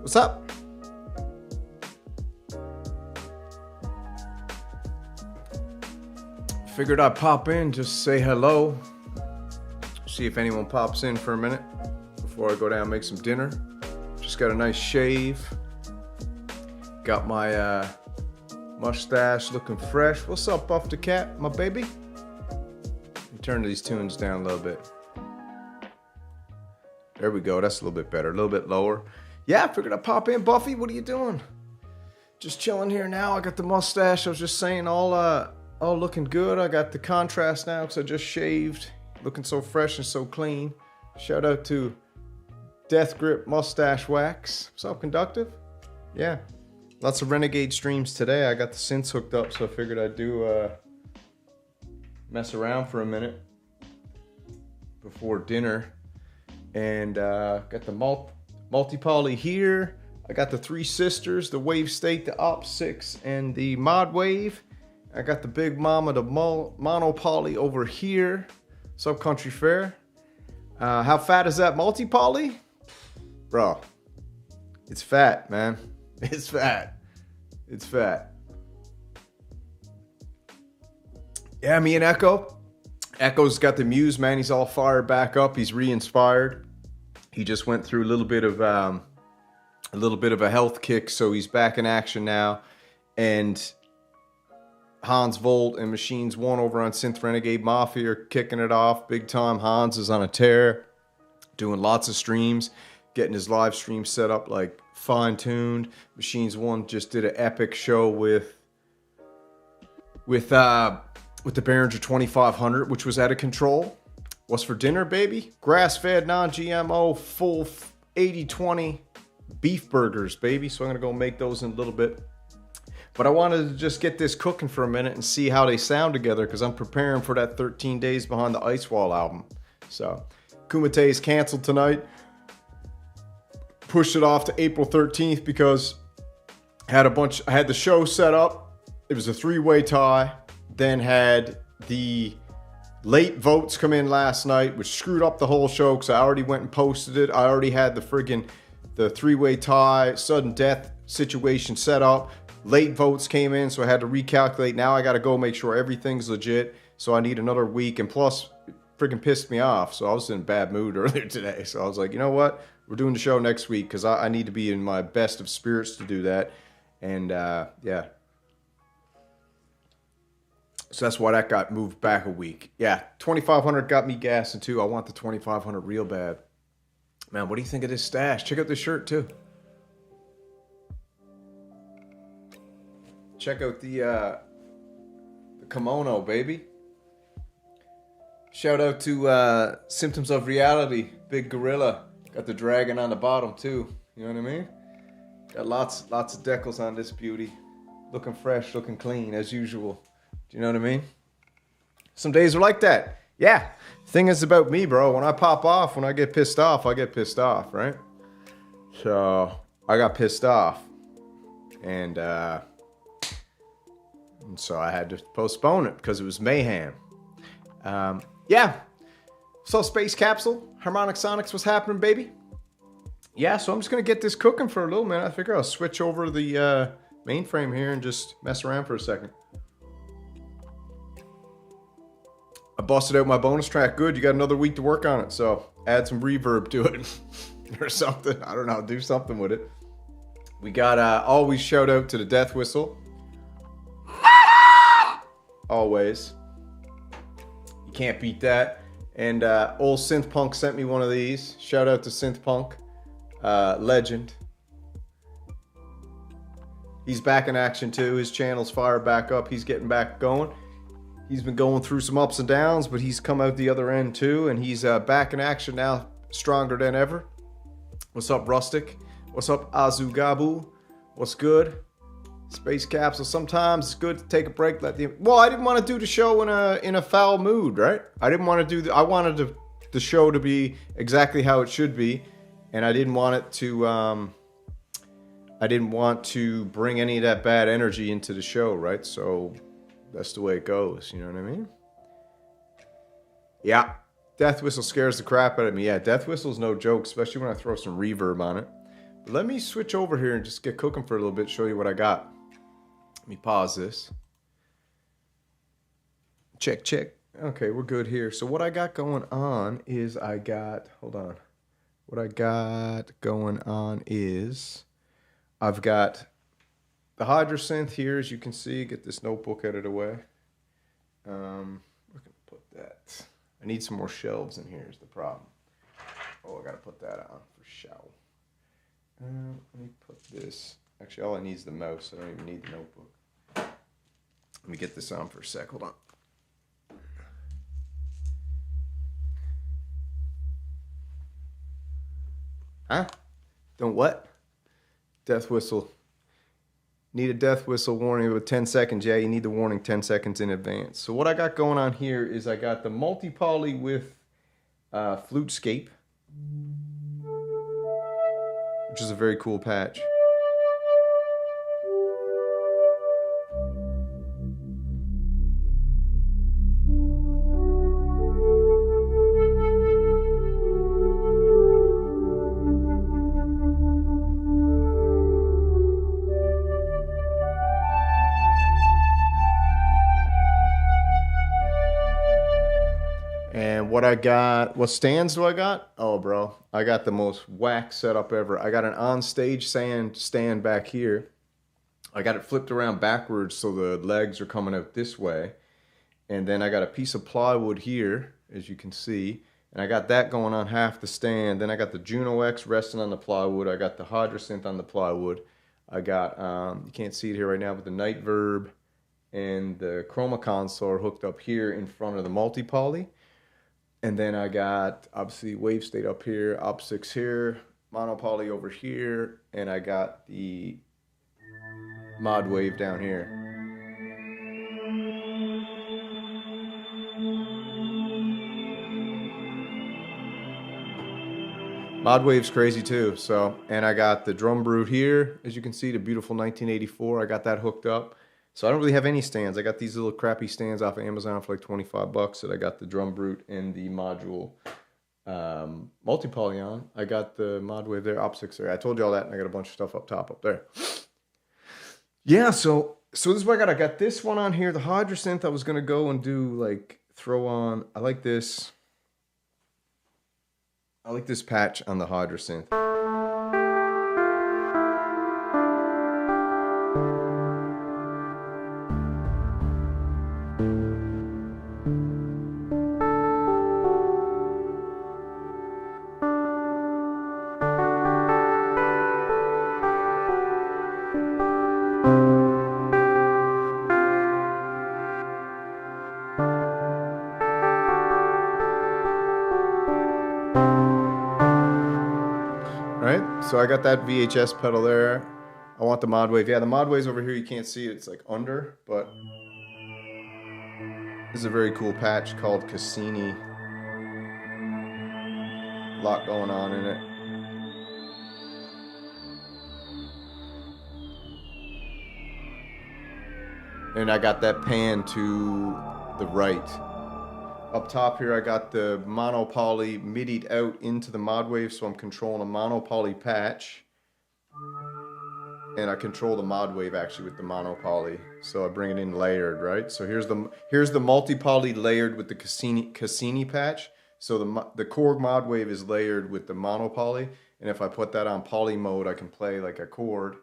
What's up? Figured I'd pop in, just say hello. See if anyone pops in for a minute before I go down and make some dinner. Just got a nice shave. Got my mustache looking fresh. What's up, Buff the Cat, my baby? Let me turn these tunes down a little bit. There we go, that's a little bit better, a little bit lower. Yeah, I figured I'd pop in. Buffy, what are you doing? Just chilling here now. I got the mustache, I was just saying, all looking good. I got the contrast now because I just shaved. Looking so fresh and so clean. Shout out to Death Grip Mustache Wax. What's up, Conductive? Yeah. Lots of Renegade streams today. I got the synths hooked up, so I figured I'd do mess around for a minute before dinner. And got the multi-poly here. I got the three sisters, the wavestate, the opsix, and the modwave. I got the big mama, the monopoly over here. What's up, Country Fair? How fat is that multi-poly? Bro, it's fat, man. It's fat. It's fat. Yeah, me and Echo. Echo's got the muse, man. He's all fired back up. He's re-inspired. He just went through a little bit of a health kick, so he's back in action now. And Hans Volt and Machines 1 over on Synth Renegade Mafia are kicking it off big time. Hans is on a tear, doing lots of streams, getting his live stream set up like fine-tuned. Machines 1 just did an epic show with the Behringer 2500, which was out of control. What's for dinner, baby? Grass-fed, non-GMO, full 80-20 beef burgers, baby. So I'm going to go make those in a little bit. But I wanted to just get this cooking for a minute and see how they sound together because I'm preparing for that 13 Days Behind the Ice Wall album. So, Kumite is canceled tonight. Pushed it off to April 13th because I had the show set up. It was a three-way tie. Then had the late votes come in last night, which screwed up the whole show because I already went and posted it. I already had the three-way tie, sudden death situation set up. Late votes came in, so I had to recalculate. Now I got to go make sure everything's legit. So I need another week. And plus, it freaking pissed me off. So I was in a bad mood earlier today. So I was like, you know what? We're doing the show next week because I need to be in my best of spirits to do that. And yeah. So that's why that got moved back a week. Yeah, 2500 got me gassing too. I want the 2500 real bad. Man, what do you think of this stash? Check out this shirt too. Check out the kimono, baby. Shout out to Symptoms of Reality, Big Gorilla. Got the dragon on the bottom too. You know what I mean? Got lots of decals on this beauty. Looking fresh, looking clean as usual. Do you know what I mean? Some days are like that. Yeah. Thing is about me, bro. When I pop off, when I get pissed off, I get pissed off, right? So I got pissed off. And so I had to postpone it because it was mayhem. Yeah. So Space Capsule, Harmonic Sonics, what's happening, baby? Yeah, so I'm just going to get this cooking for a little minute. I figure I'll switch over the mainframe here and just mess around for a second. I busted out my bonus track. Good, you got another week to work on it. So add some reverb to it or something. I don't know, do something with it. We got always shout out to the Death Whistle. Always. You can't beat that. And old Synth Punk sent me one of these. Shout out to Synth Punk. Legend. He's back in action too. His channel's fired back up. He's getting back going. He's been going through some ups and downs, but he's come out the other end too. And he's back in action now, stronger than ever. What's up, Rustic? What's up, Azugabu? What's good? Space Capsule. Sometimes it's good to take a break. Well, I didn't want to do the show in a foul mood, right? I didn't want to do. I wanted the show to be exactly how it should be, and I didn't want it to. I didn't want to bring any of that bad energy into the show, right? So that's the way it goes. You know what I mean? Yeah. Death Whistle scares the crap out of me. Yeah, Death Whistle's no joke, especially when I throw some reverb on it. Let me switch over here and just get cooking for a little bit, show you what I got. Let me pause this. Check, check. Okay, we're good here. So what I got going on is hold on. What I got going on is I've got the HydraSynth here, as you can see. Get this notebook out of the way. We're going to put that. I need some more shelves in here is the problem. Oh, I got to put that on for show. Let me put this. Actually, all I need is the mouse. I don't even need the notebook. Let me get this on for a sec. Hold on. Huh? Don't what? Death whistle. Need a death whistle warning with 10 seconds. Yeah, you need the warning 10 seconds in advance. So what I got going on here is I got the multi-poly with Flutescape, which is a very cool patch. What stands do I got? Oh, bro, I got the most whack setup ever. I got an on-stage stand back here. I got it flipped around backwards so the legs are coming out this way. And then I got a piece of plywood here, as you can see. And I got that going on half the stand. Then I got the Juno X resting on the plywood. I got the HydraSynth on the plywood. I got, you can't see it here right now, but the Reverb and the Chroma console are hooked up here in front of the multi-poly. And then I got, obviously, wavestate up here, opsix here, monopoly over here, and I got the modwave down here. Modwave's crazy too, so, and I got the drum brute here, as you can see, the beautiful 1984, I got that hooked up. So I don't really have any stands. I got these little crappy stands off of Amazon for like 25 bucks that I got the drum brute and the module multi-poly on. I got the modwave there, opsix there. I told you all that, and I got a bunch of stuff up top up there. Yeah, so this is what I got. I got this one on here, the HydraSynth. I was going to go and do, like, throw on. I like this. I like this patch on the HydraSynth. So I got that VHS pedal there. I want the modwave. Yeah, the modwave's over here. You can't see it. It's like under, but this is a very cool patch called Cassini. A lot going on in it. And I got that pan to the right. Up top here, I got the monopoly midied out into the modwave, so I'm controlling a monopoly patch. And I control the modwave actually with the monopoly, so I bring it in layered, right? So here's the multi-poly layered with the Cassini patch. So the Korg modwave is layered with the monopoly, and if I put that on poly mode, I can play like a chord.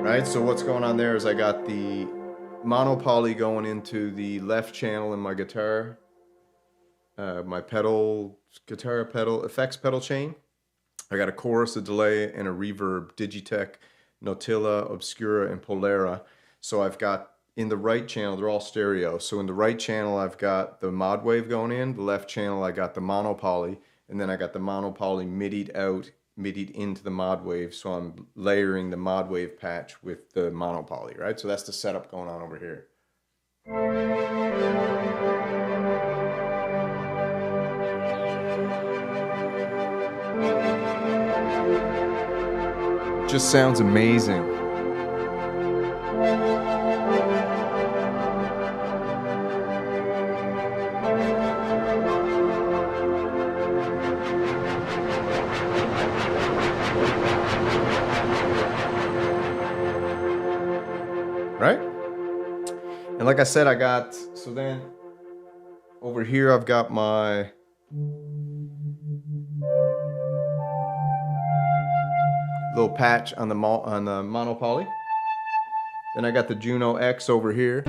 Right, so what's going on there is I got the monopoly going into the left channel in my guitar, my pedal, guitar pedal, effects pedal chain. I got a chorus, a delay, and a reverb, Digitech, Nautila, Obscura, and Polara. So I've got, in the right channel, they're all stereo. So in the right channel, I've got the modwave going in. The left channel, I got the monopoly. And then I got the monopoly midied out, midied into the modwave. So I'm layering the modwave patch with the monopoly, right? So that's the setup going on over here. just sounds amazing. Right? And like I said, I got, so then over here I've got my little patch on the Monopoly. Then I got the Juno X over here.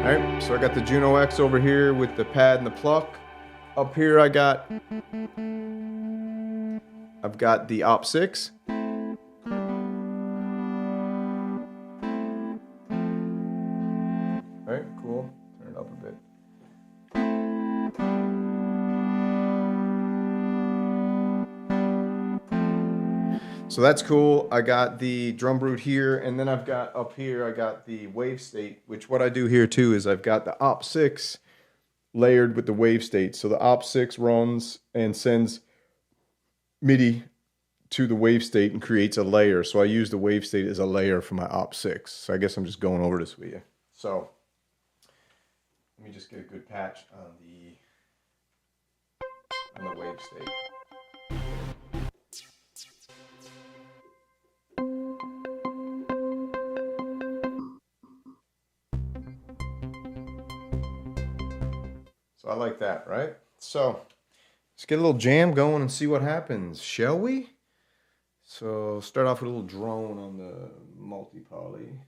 Alright, so I got the Juno X over here with the pad and the pluck. Up here I've got the opsix. Alright, cool. Turn it up a bit. So that's cool. I got the drum brute here, and then I've got up here, I got the wave state, which what I do here too is I've got the opsix layered with the wave state. So the opsix runs and sends MIDI to the wave state and creates a layer. So I use the wave state as a layer for my opsix. So I guess I'm just going over this with you. So let me just get a good patch on the wave state. So I like that, right? So let's get a little jam going and see what happens, shall we? So start off with a little drone on the multi-poly.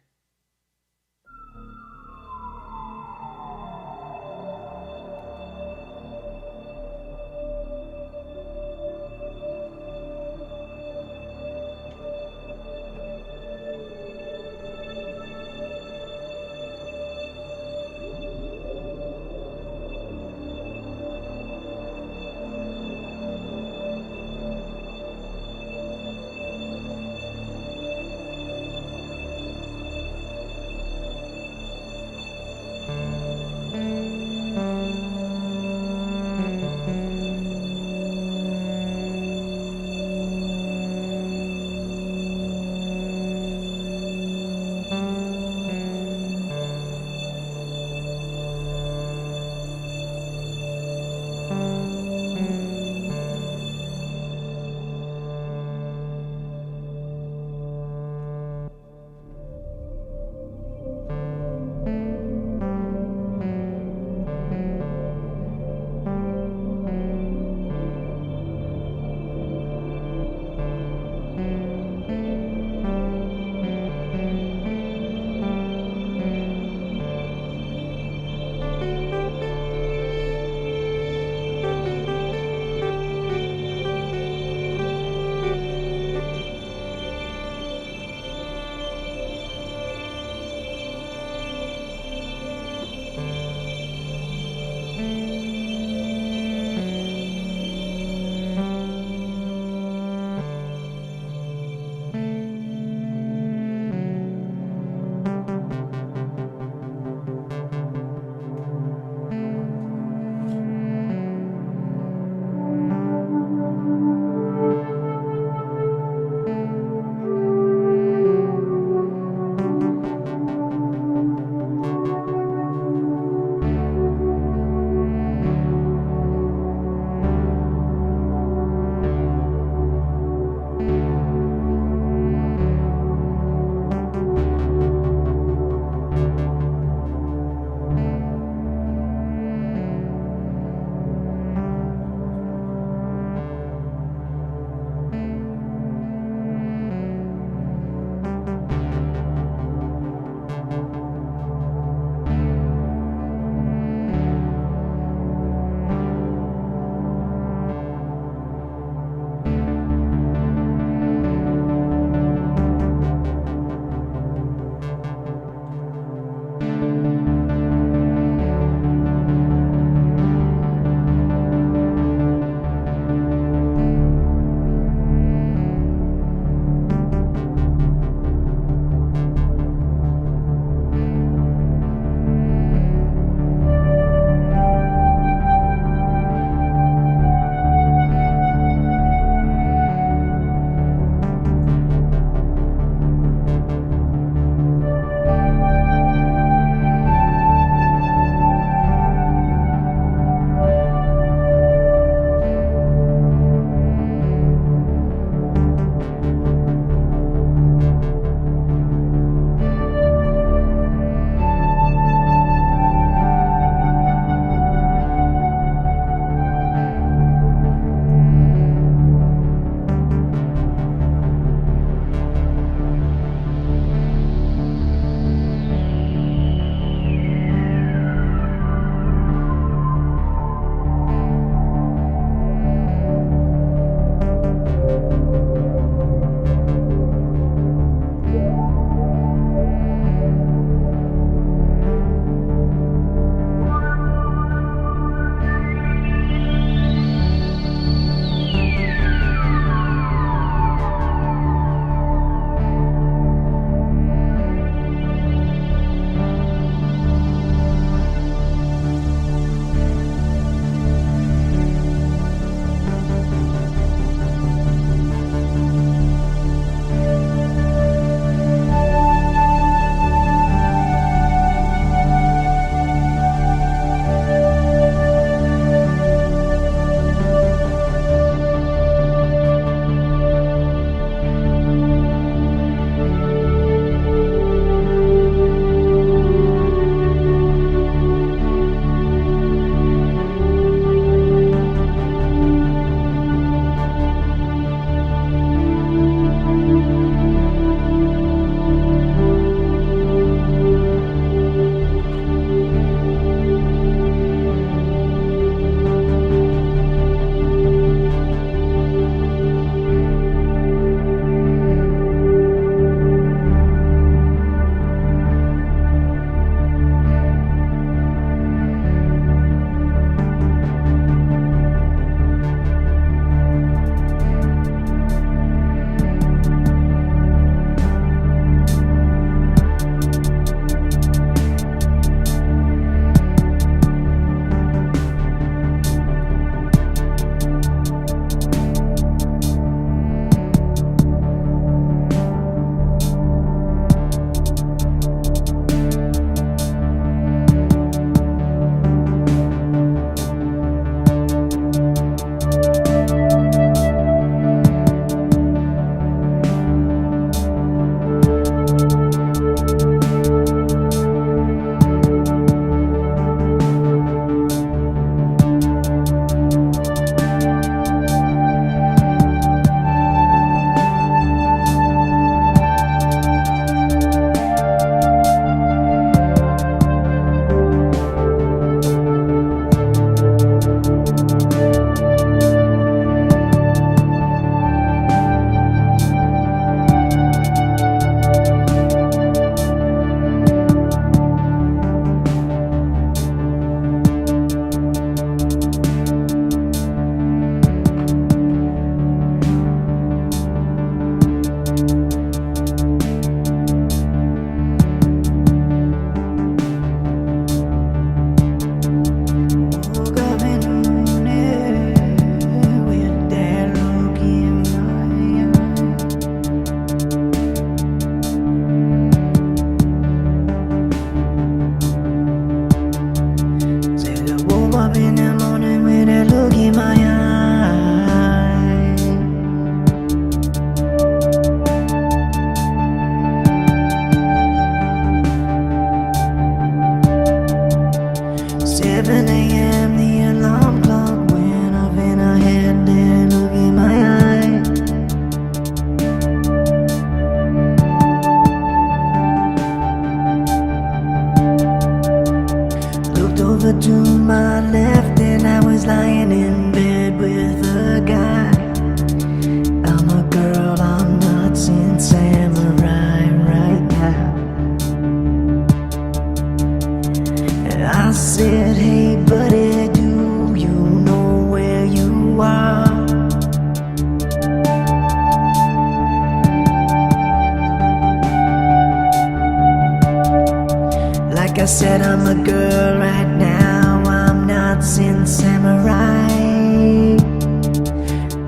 I said, I'm a girl right now, I'm not Synth Samurai.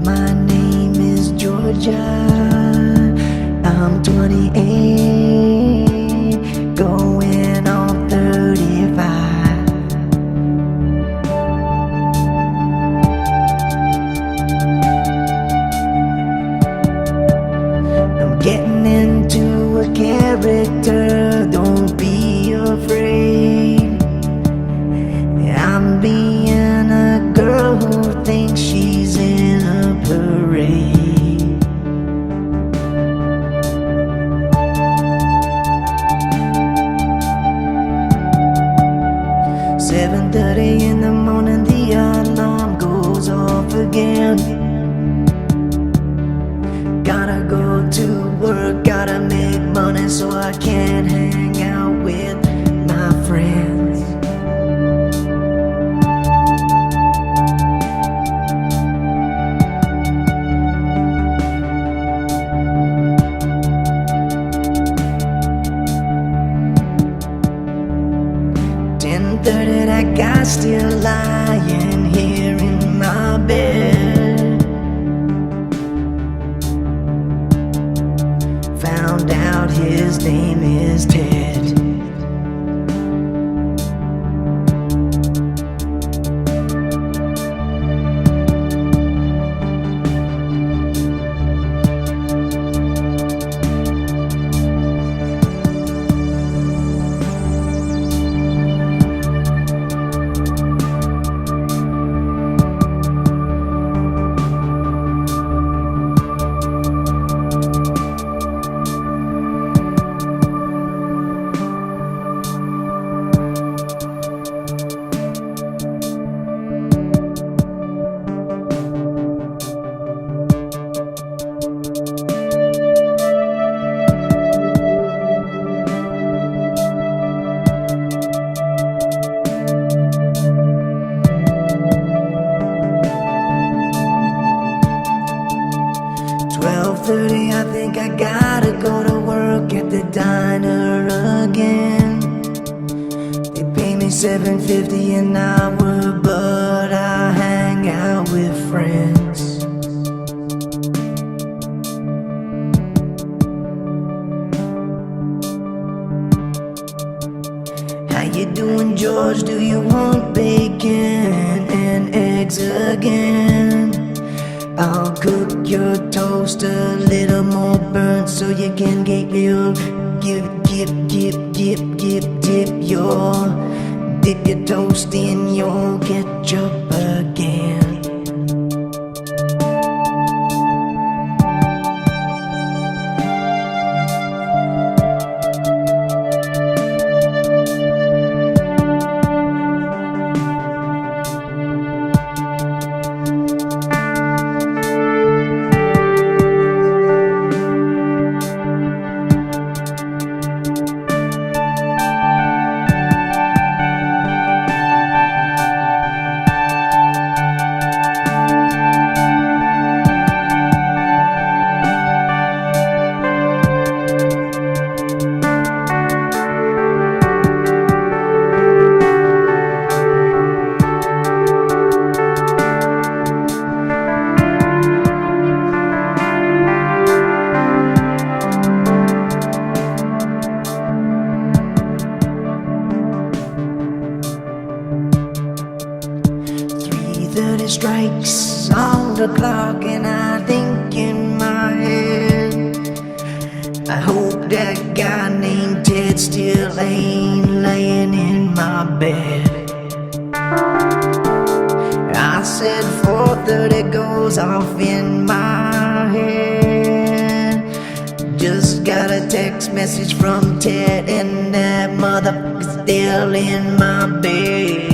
My name is Georgia, I'm 28, going on 35. I'm getting into a character, don't be afraid. I'm being a girl who thinks she's in a parade. 7:30 in the morning, the alarm goes off again. Gotta go to work, gotta make money so I can hang out with my friends. That guy still lying here in my bed. Found out his name is Ted. I think I gotta go to work at the diner again. They pay me $7.50 an hour, but I hang out with friends. How you doing, George? Do you want bacon and eggs again? I'll cook your toast a little more burnt so you can get your dip your toast in your ketchup again. Strikes on the clock and I think in my head, I hope that guy named Ted still ain't laying in my bed. I said 4:30 goes off in my head. Just got a text message from Ted and that motherfucker's still in my bed.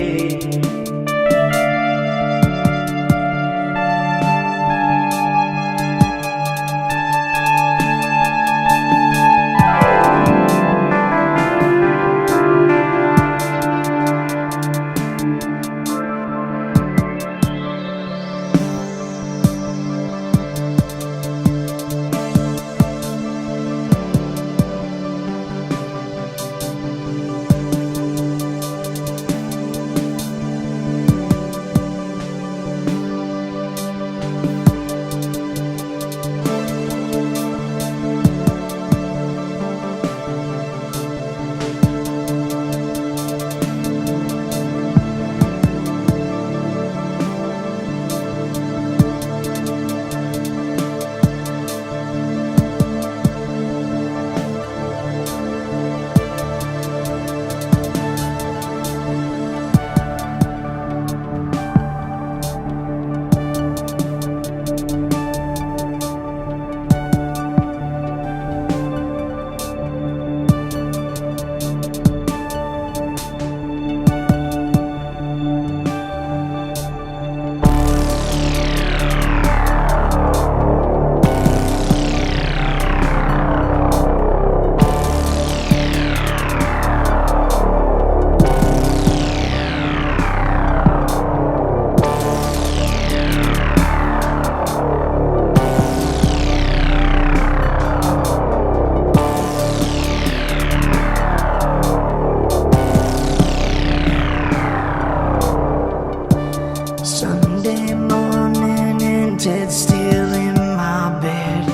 Ted still in my bed.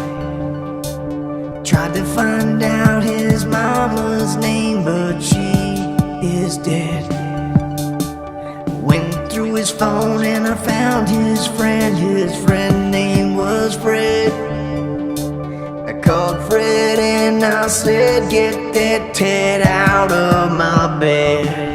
Tried to find out his mama's name, but she is dead. Went through his phone and I found his friend. His friend name was Fred. I called Fred and I said, get that Ted out of my bed.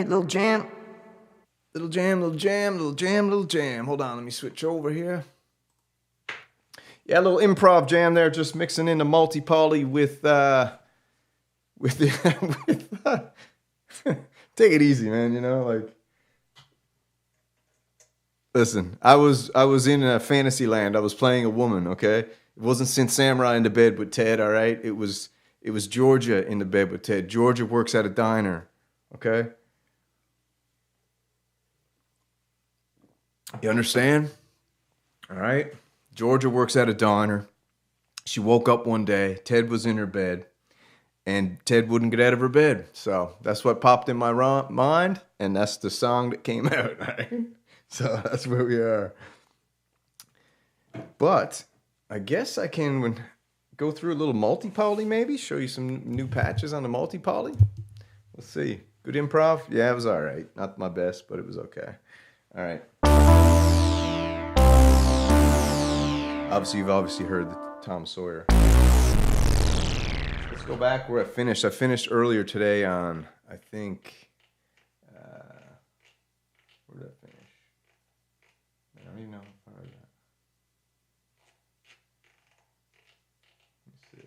Little jam. Little jam, little jam, little jam, little jam. Hold on, let me switch over here. Yeah, a little improv jam there, just mixing in the multi-poly with take it easy, man, you know, like. Listen, I was in a fantasy land. I was playing a woman, okay? It wasn't Synth Samurai in the bed with Ted, all right? It was Georgia in the bed with Ted. Georgia works at a diner, okay? You understand? All right? Georgia works at a diner. She woke up one day. Ted was in her bed. And Ted wouldn't get out of her bed. So that's what popped in my mind. And that's the song that came out. Right? So that's where we are. But I guess I can go through a little multi-poly maybe. Show you some new patches on the multi-poly. Let's see. Good improv? Yeah, it was all right. Not my best, but it was okay. All right. You've obviously heard the Tom Sawyer. Let's go back where I finished. I finished earlier today on, I think, where did I finish? I don't even know how far is that? Let me see.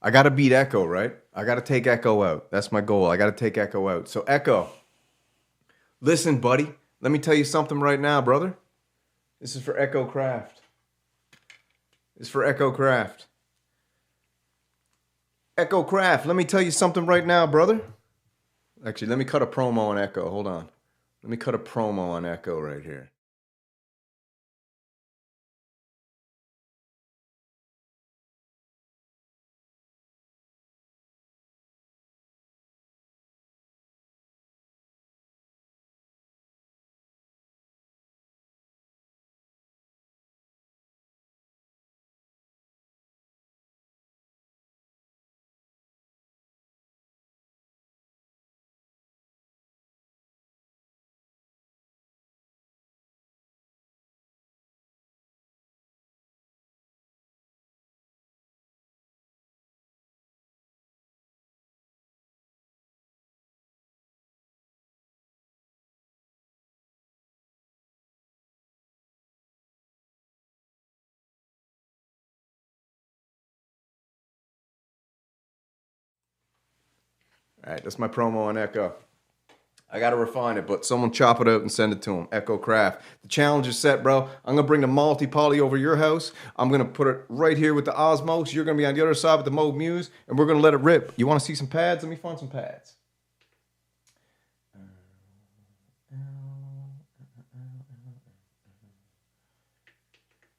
I gotta beat Echo, right? I gotta take Echo out. That's my goal. I gotta take Echo out. So Echo, listen, buddy. Let me tell you something right now, brother. This is for Echo Craft. This is for Echo Craft. Echo Craft, let me tell you something right now, brother. Actually, let me cut a promo on Echo. Hold on. Let me cut a promo on Echo right here. All right, that's my promo on Echo. I got to refine it, but someone chop it out and send it to him. Echo Craft. The challenge is set, bro. I'm going to bring the multi-poly over your house. I'm going to put it right here with the Osmos. You're going to be on the other side with the Moog Muse, and we're going to let it rip. You want to see some pads? Let me find some pads.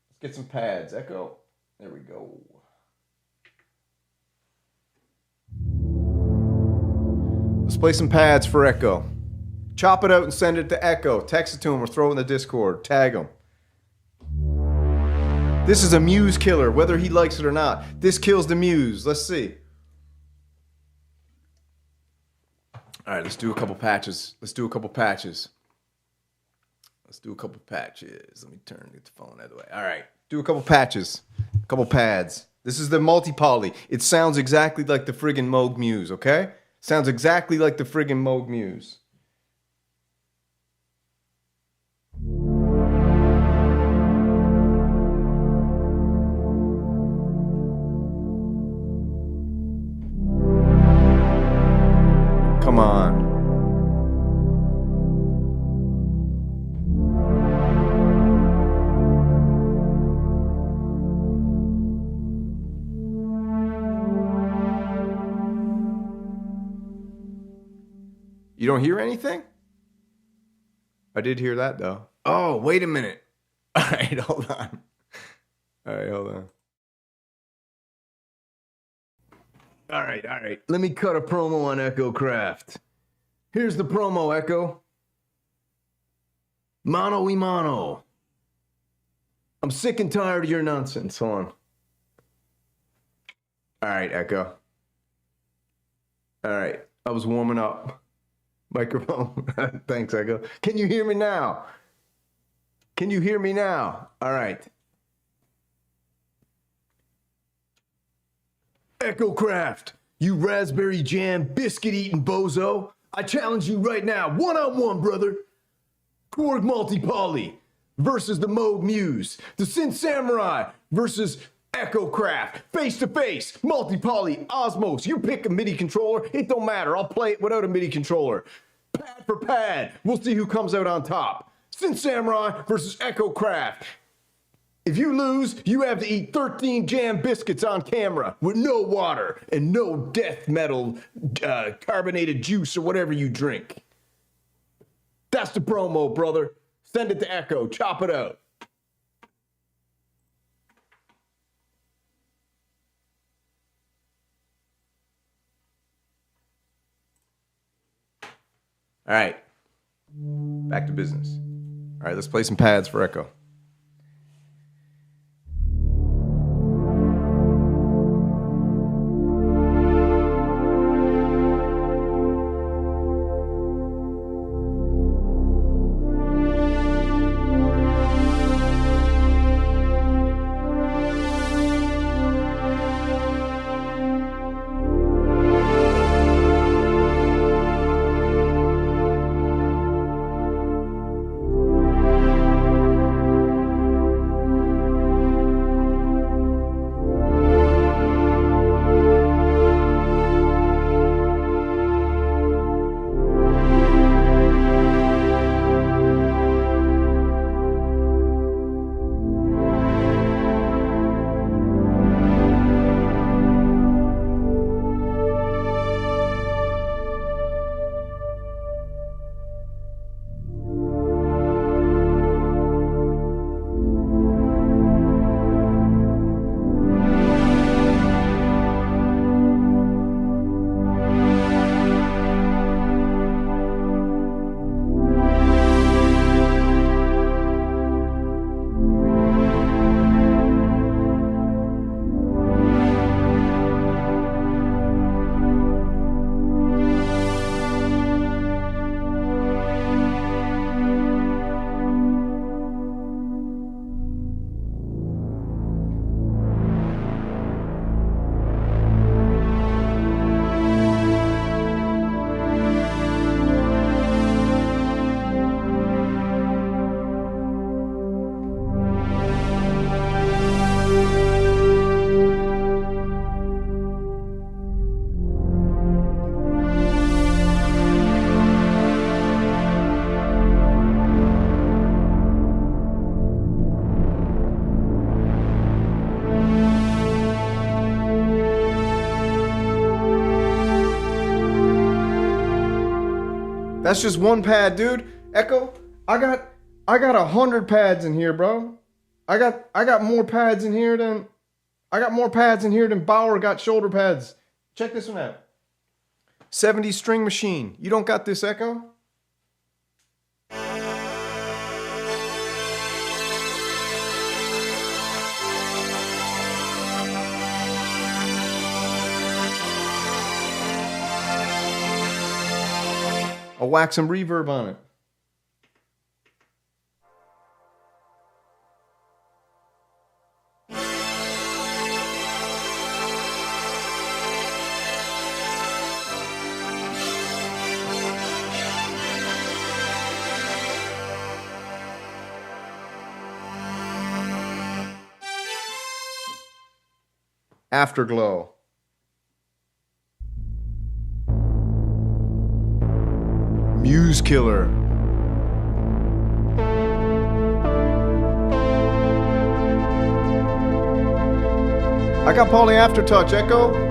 Let's get some pads. Echo. There we go. Let's play some pads for Echo. Chop it out and send it to Echo. Text it to him or throw it in the Discord. Tag him. This is a Muse killer, whether he likes it or not. This kills the Muse. Let's see. All right, let's do a couple patches. Let's do a couple patches. Let me get the phone out of the way. All right, do a couple patches. A couple pads. This is the multi-poly. It sounds exactly like the friggin' Moog Muse, okay? Sounds exactly like the friggin' Moog Muse. Come on. You don't hear anything? I did hear that though. Oh, wait a minute. All right, hold on. All right. Let me cut a promo on Echo Craft. Here's the promo, Echo. Mano y mano. I'm sick and tired of your nonsense. Hold on. All right, Echo. All right, I was warming up. Microphone. Thanks, Echo. Can you hear me now? All right. Echo Craft, you raspberry jam biscuit eating bozo. I challenge you right now, one-on-one, brother. Korg multi-poly versus the Moog Muse. The Synth Samurai versus Echo Craft. Face-to-face, multi-poly, Osmos. You pick a MIDI controller, it don't matter. I'll play it without a MIDI controller. Pad for pad. We'll see who comes out on top. Synth Samurai versus Echo Craft. If you lose, you have to eat 13 jam biscuits on camera with no water and no death metal carbonated juice or whatever you drink. That's the promo, brother. Send it to Echo. Chop it out. All right. Back to business. All right, let's play some pads for Echo. That's just one pad, dude. Echo, I got 100 pads in here, bro. I got more pads in here than Bauer got shoulder pads. Check this one out. 70 string machine. You don't got this, Echo? I'll whack some reverb on it. Afterglow. Muse Killer. I got Poly Aftertouch, Echo.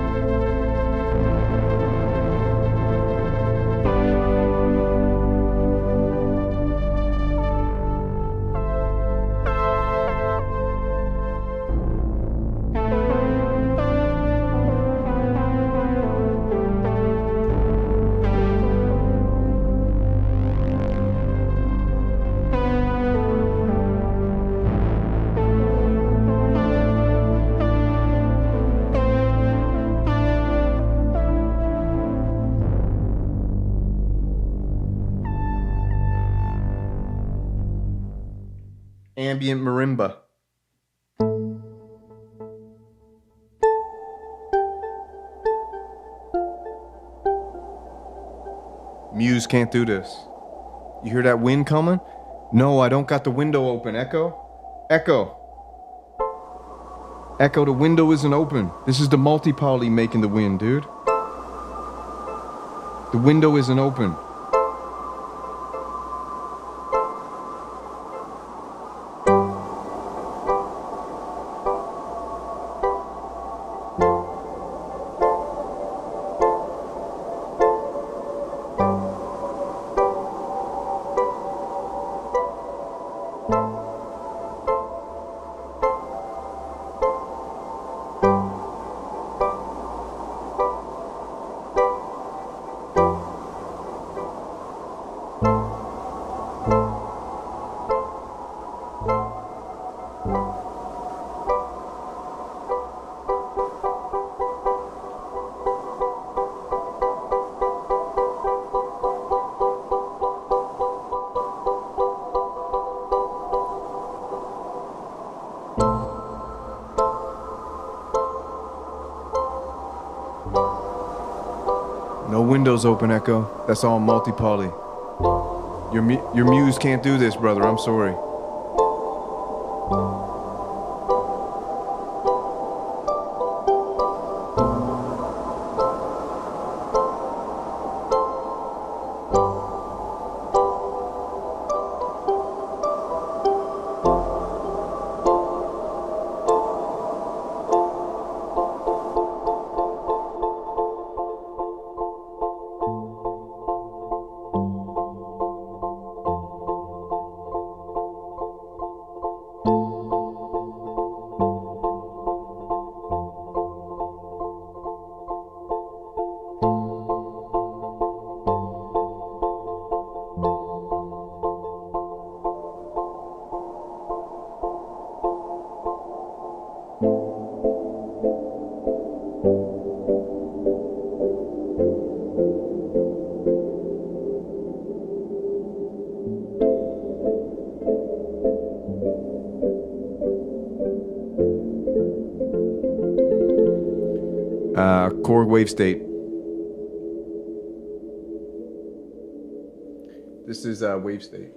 Ambient marimba. Muse can't do this. You hear that wind coming? No, I don't got the window open. Echo? Echo. Echo, the window isn't open. This is the multi-poly making the wind, dude. The window isn't open. No windows open, Echo. That's all multi-poly. Your Muse can't do this, brother. I'm sorry. Korg wavestate. This is wavestate.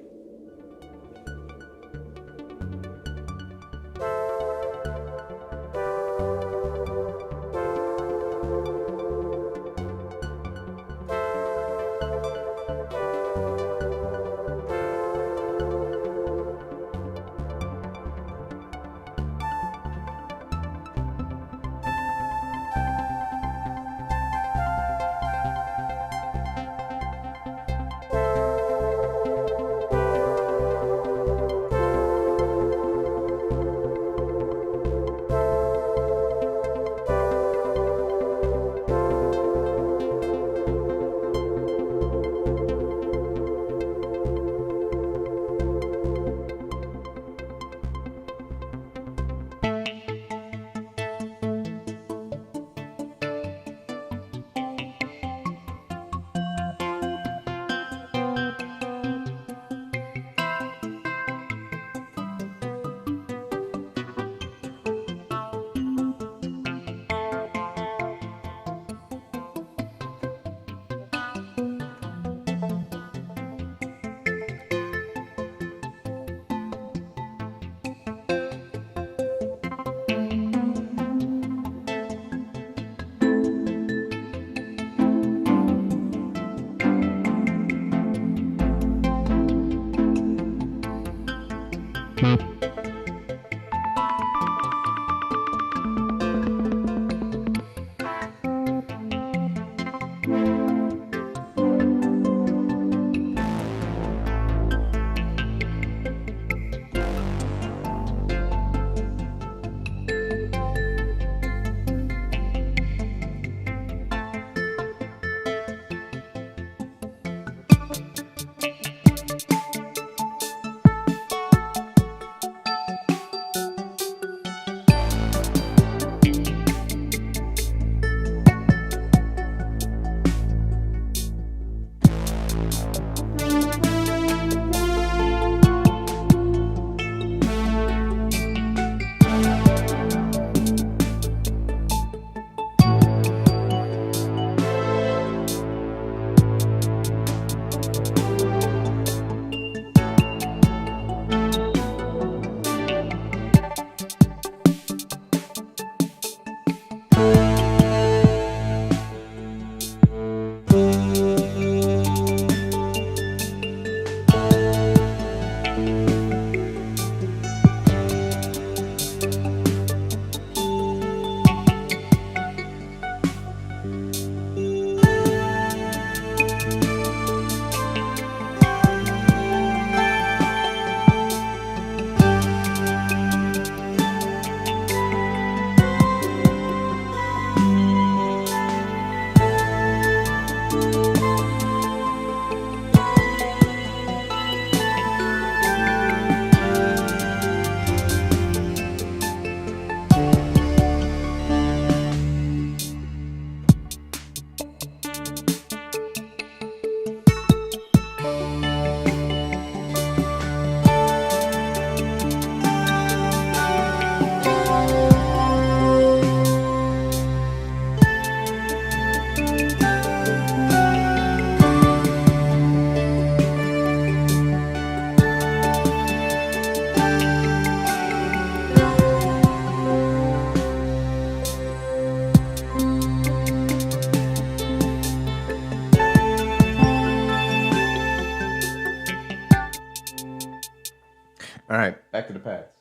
All right, back to the pads.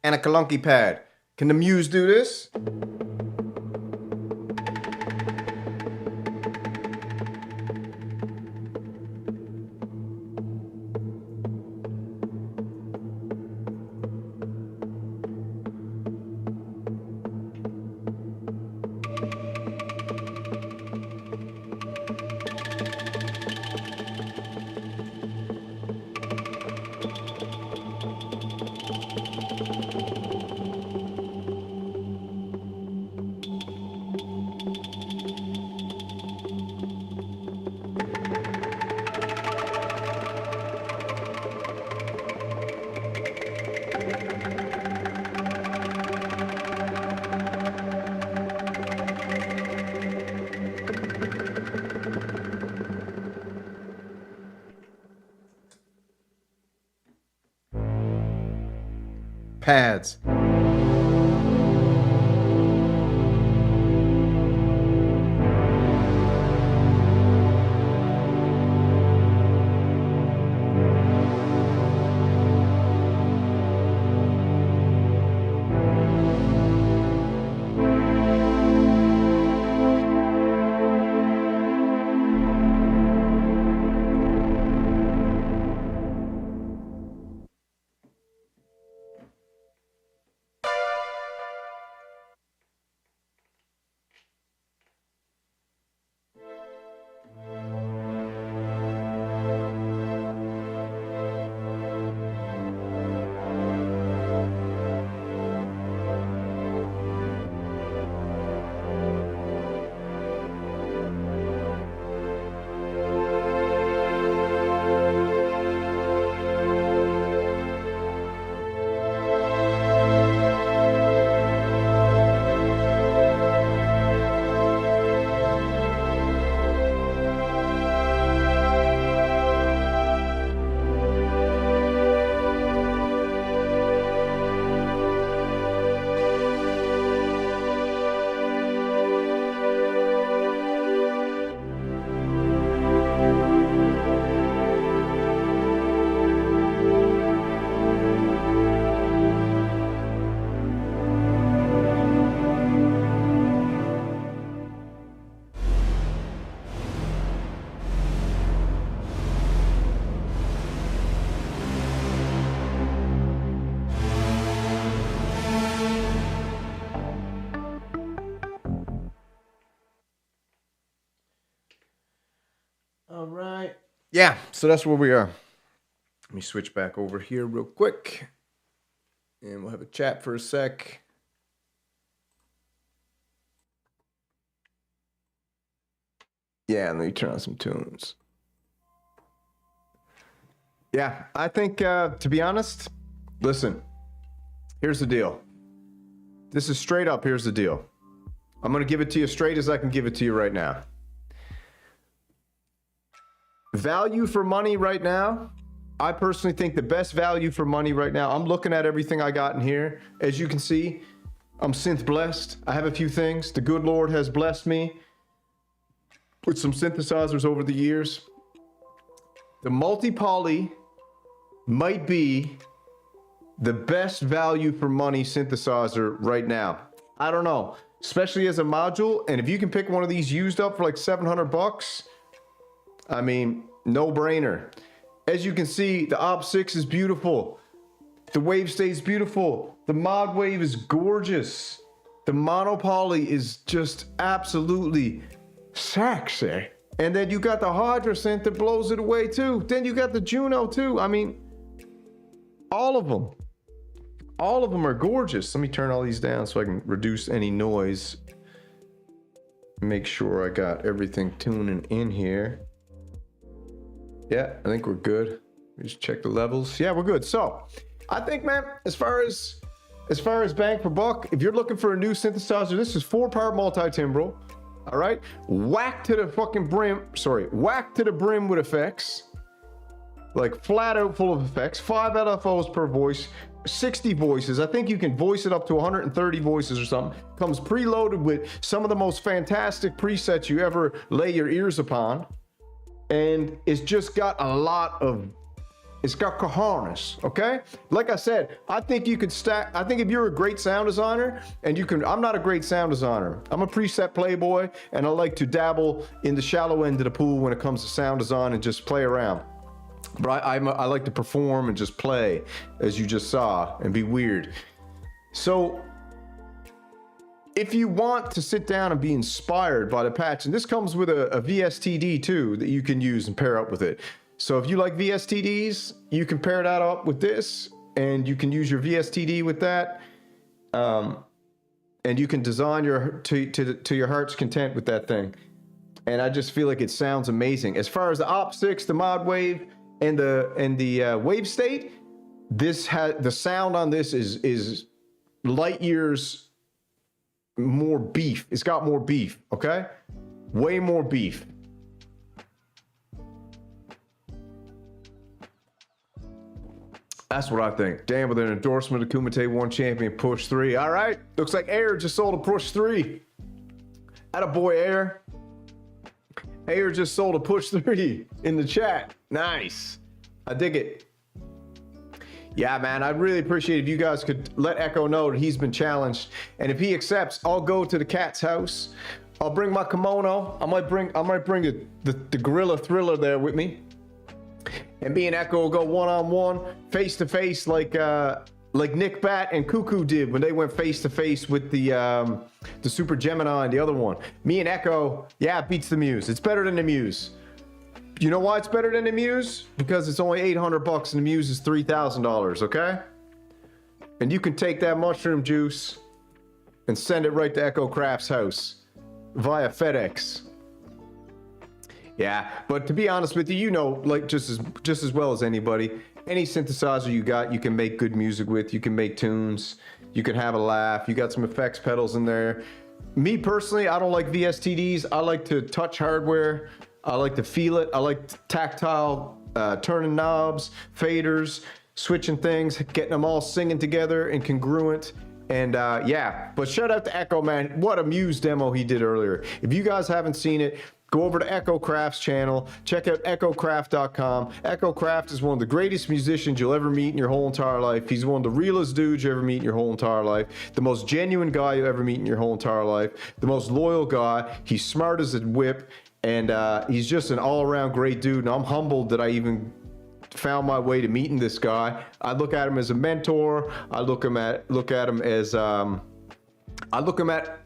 And a Kalunky pad. Can the Muse do this? Pads. All right. Yeah, so that's where we are. Let me switch back over here real quick. And we'll have a chat for a sec. Yeah, and let me turn on some tunes. Yeah, I think, to be honest, listen, here's the deal. This is straight up, here's the deal. I'm going to give it to you straight as I can give it to you right now. Value for money right now, I personally think the best value for money right now, I'm looking at everything I got in here. As you can see, I'm synth blessed. I have a few things. The good Lord has blessed me with some synthesizers over the years. The multi-poly might be the best value for money synthesizer right now. I don't know, especially as a module. And if you can pick one of these used up for like 700 bucks, I mean, no brainer. As you can see, the opsix is beautiful. The wavestate is beautiful. The modwave is gorgeous. The monopoly is just absolutely sexy. And then you got the HydraSynth that blows it away too. Then you got the Juno too. I mean, all of them. All of them are gorgeous. Let me turn all these down so I can reduce any noise. Make sure I got everything tuning in here. Yeah, I think we're good. We just check the levels. Yeah, we're good. So, I think, man, as far as bang for buck, if you're looking for a new synthesizer, this is 4-part multi-timbral. All right, whack to the fucking brim. Sorry, whack to the brim with effects, like flat out full of effects. 5 LFOs per voice, 60 voices. I think you can voice it up to 130 voices or something. Comes preloaded with some of the most fantastic presets you ever lay your ears upon. And it's just got a lot of It's got cojones, okay? Like I said, I think you could stack, I think if you're a great sound designer, and you can, I'm not a great sound designer. I'm a preset playboy, and I like to dabble in the shallow end of the pool when it comes to sound design and just play around. But I like to perform and just play, as you just saw, and be weird. So, if you want to sit down and be inspired by the patch, and this comes with a VSTD too that you can use and pair up with it. So if you like VSTDs, you can pair that up with this, and you can use your VSTD with that, and you can design your to your heart's content with that thing. And I just feel like it sounds amazing. As far as the opsix, the modwave, and the wave state, this has the sound on this is light years more beef. It's got more beef, okay? Way more beef. That's what I think. Damn, with an endorsement of Kumite 1 Champion Push 3. All right, looks like Air just sold a Push 3. Attaboy, Air. Air just sold a Push 3 in the chat. Nice. I dig it. Yeah, man, I'd really appreciate if you guys could let Echo know that he's been challenged. And if he accepts, I'll go to the cat's house. I'll bring my kimono. I might bring the Gorilla Thriller there with me. And me and Echo will go one-on-one, face-to-face, like Nick Bat and Cuckoo did when they went face-to-face with the Super Gemini and the other one. Me and Echo, yeah, it beats the Muse. It's better than the Muse. You know why it's better than the Muse? Because it's only $800 and the Muse is $3,000, okay? And you can take that mushroom juice and send it right to Echo Craft's house via FedEx. Yeah, but to be honest with you, you know, like just as well as anybody, any synthesizer you got, you can make good music with. You can make tunes. You can have a laugh. You got some effects pedals in there. Me personally, I don't like VSTDs. I like to touch hardware. I like to feel it. I like tactile, turning knobs, faders, switching things, getting them all singing together and congruent. And yeah, but shout out to Echo, man. What a Muse demo he did earlier. If you guys haven't seen it, go over to Echo Craft's channel. Check out echocraft.com. Echo Craft is one of the greatest musicians you'll ever meet in your whole entire life. He's one of the realest dudes you ever meet in your whole entire life. The most genuine guy you ever meet in your whole entire life. The most loyal guy. He's smart as a whip. And he's just an all-around great dude. And I'm humbled that I even found my way to meeting this guy. I look at him as a mentor. I look at him as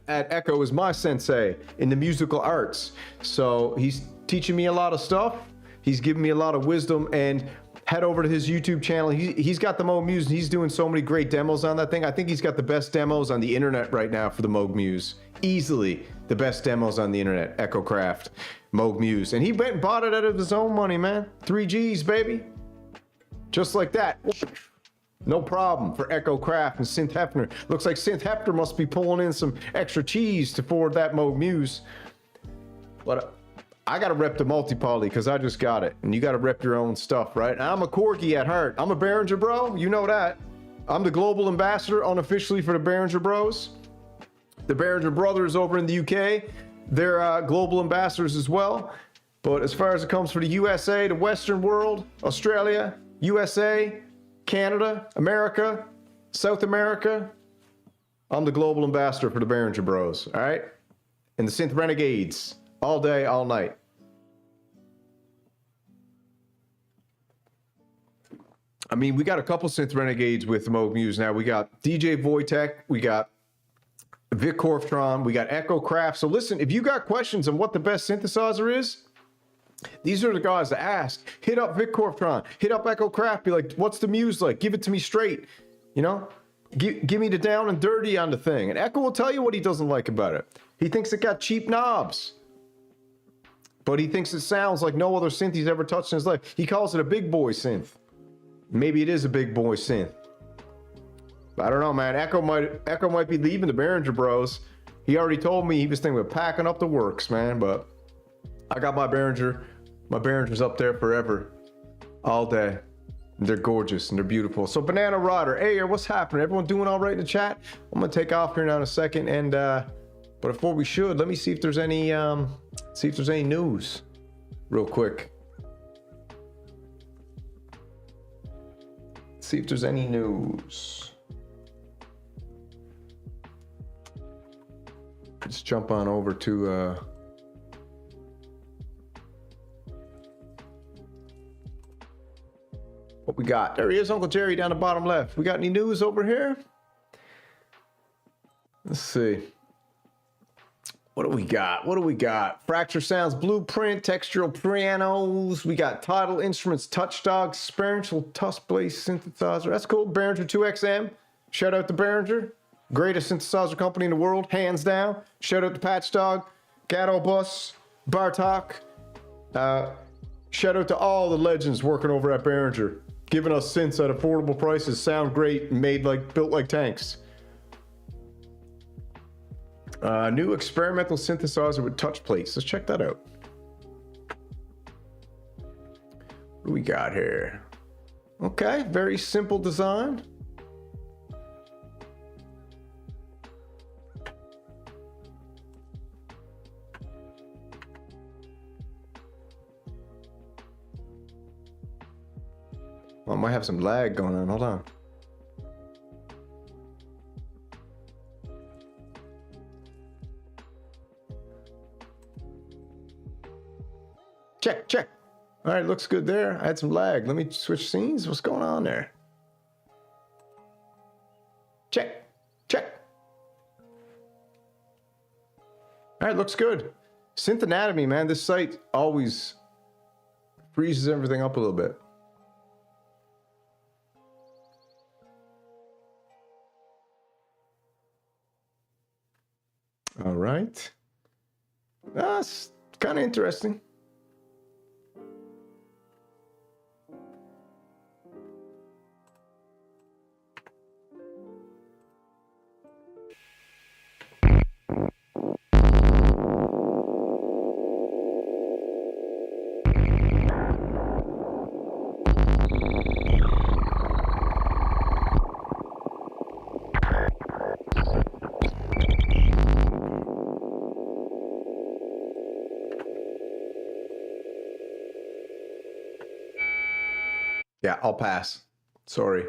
Echo as my sensei in the musical arts. So he's teaching me a lot of stuff. He's giving me a lot of wisdom. And head over to his YouTube channel. He's got the Moog Muse. And he's doing so many great demos on that thing. I think he's got the best demos on the internet right now for the Moog Muse. Easily the best demos on the internet. Echo Craft, Moog Muse. And he went and bought it out of his own money, man. 3 G's, baby. Just like that. No problem for Echo Craft and Synth Hefner. Looks like Synth Hefner must be pulling in some extra cheese to forward that Moog Muse. But I gotta rep the multi-poly because I just got it. And you gotta rep your own stuff, right? And I'm a Corgi at heart. I'm a Behringer bro, you know that. I'm the global ambassador unofficially for the Behringer bros. The Behringer brothers over in the UK, they're global ambassadors as well. But as far as it comes for the USA, the Western world, Australia, USA, Canada, America, South America, I'm the global ambassador for the Behringer Bros, all right? And the Synth Renegades, all day, all night. I mean, we got a couple Synth Renegades with Moog Muse now. We got DJ Wojtek, we got Vic Korftron, we got Echo Craft. So listen, if you got questions on what the best synthesizer is, these are the guys to ask. Hit up Vic Korftron, hit up Echo Craft, be like, what's the Muse like? Give it to me straight, you know? Give me the down and dirty on the thing. And Echo will tell you what he doesn't like about it. He thinks it got cheap knobs. But he thinks it sounds like no other synth he's ever touched in his life. He calls it a big boy synth. Maybe it is a big boy synth. I don't know, man. Echo might be leaving the Behringer Bros. He already told me he was thinking about packing up the works, man. But I got my Behringer. My Behringer's up there forever. All day. And they're gorgeous and they're beautiful. So Banana Rodder, hey, what's happening? Everyone doing all right in the chat? I'm gonna take off here now in a second. And but before we should, let me see if there's any news real quick. Let's see if there's any news. Let's jump on over to what we got. There he is, Uncle Jerry down the bottom left. We got any news over here? Let's see. What do we got? What do we got? Fracture Sounds Blueprint, Textural Pianos. We got Tidal Instruments, Touchdog, Experiential Tusk-Based Synthesizer. That's cool. Behringer 2XM. Shout out to Behringer. Greatest synthesizer company in the world, hands down. Shout out to Patchdog, Gato Bus, Bartok. Shout out to all the legends working over at Behringer, giving us synths at affordable prices, sound great, and built like tanks. New experimental synthesizer with touch plates. Let's check that out. What do we got here? Okay, very simple design. Well, I might have some lag going on. Hold on. Check, check. All right, looks good there. I had some lag. Let me switch scenes. What's going on there? Check, check. All right, looks good. Synth Anatomy, man. This site always freezes everything up a little bit. All right. That's kind of interesting. Yeah, I'll pass. Sorry.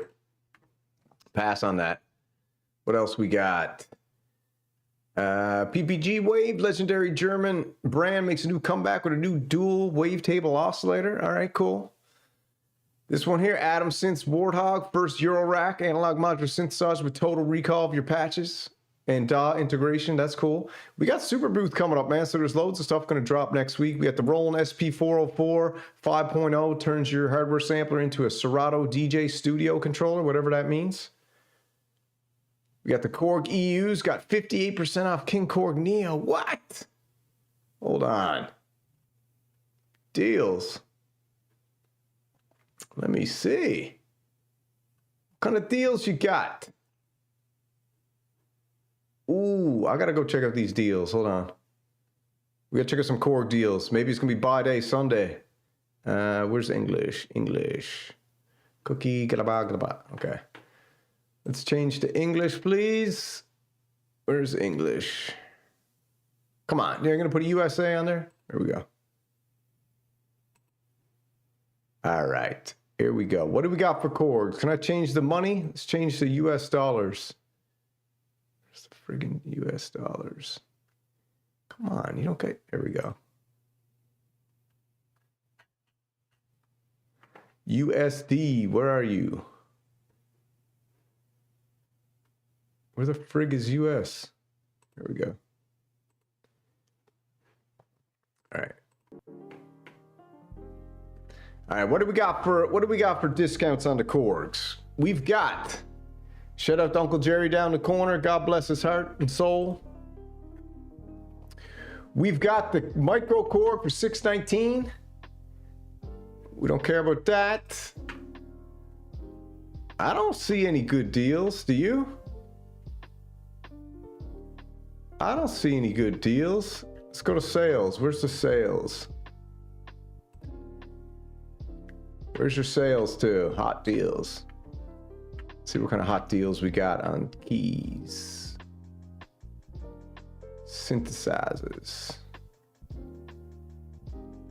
Pass on that. What else we got? PPG Wave, legendary German brand, makes a new comeback with a new dual wavetable oscillator. All right, cool. This one here, Atom Synths Warthog, first Eurorack analog modular synthesizer with total recall of your patches and DAW integration. That's cool. We got Super Booth coming up, man. So there's loads of stuff going to drop next week. We got the Roland SP404 5.0, turns your hardware sampler into a Serato DJ Studio controller, whatever that means. We got the Korg EUs, got 58% off King Korg Neo. What? Hold on. Deals. Let me see. What kind of deals you got? Ooh, I gotta go check out these deals. Hold on. We gotta check out some Korg deals. Maybe it's gonna be buy day Sunday. Where's English? English. Cookie, galaba, galaba. Okay. Let's change to English, please. Where's English? Come on. You're gonna put a USA on there? There we go. All right. Here we go. What do we got for Korgs? Can I change the money? Let's change to US dollars. Where's the friggin' US dollars? Come on, you don't get... There we go. USD, where are you? Where the frig is US? There we go. All right. All right, what do we got for discounts on the Korgs? We've got, shout out to Uncle Jerry down the corner, God bless his heart and soul. We've got the Micro Korg for $619. We don't care about that. I don't see any good deals, do you? I don't see any good deals. Let's go to sales. Where's the sales? Where's your sales to? Hot deals. Let's see what kind of hot deals we got on keys. Synthesizers.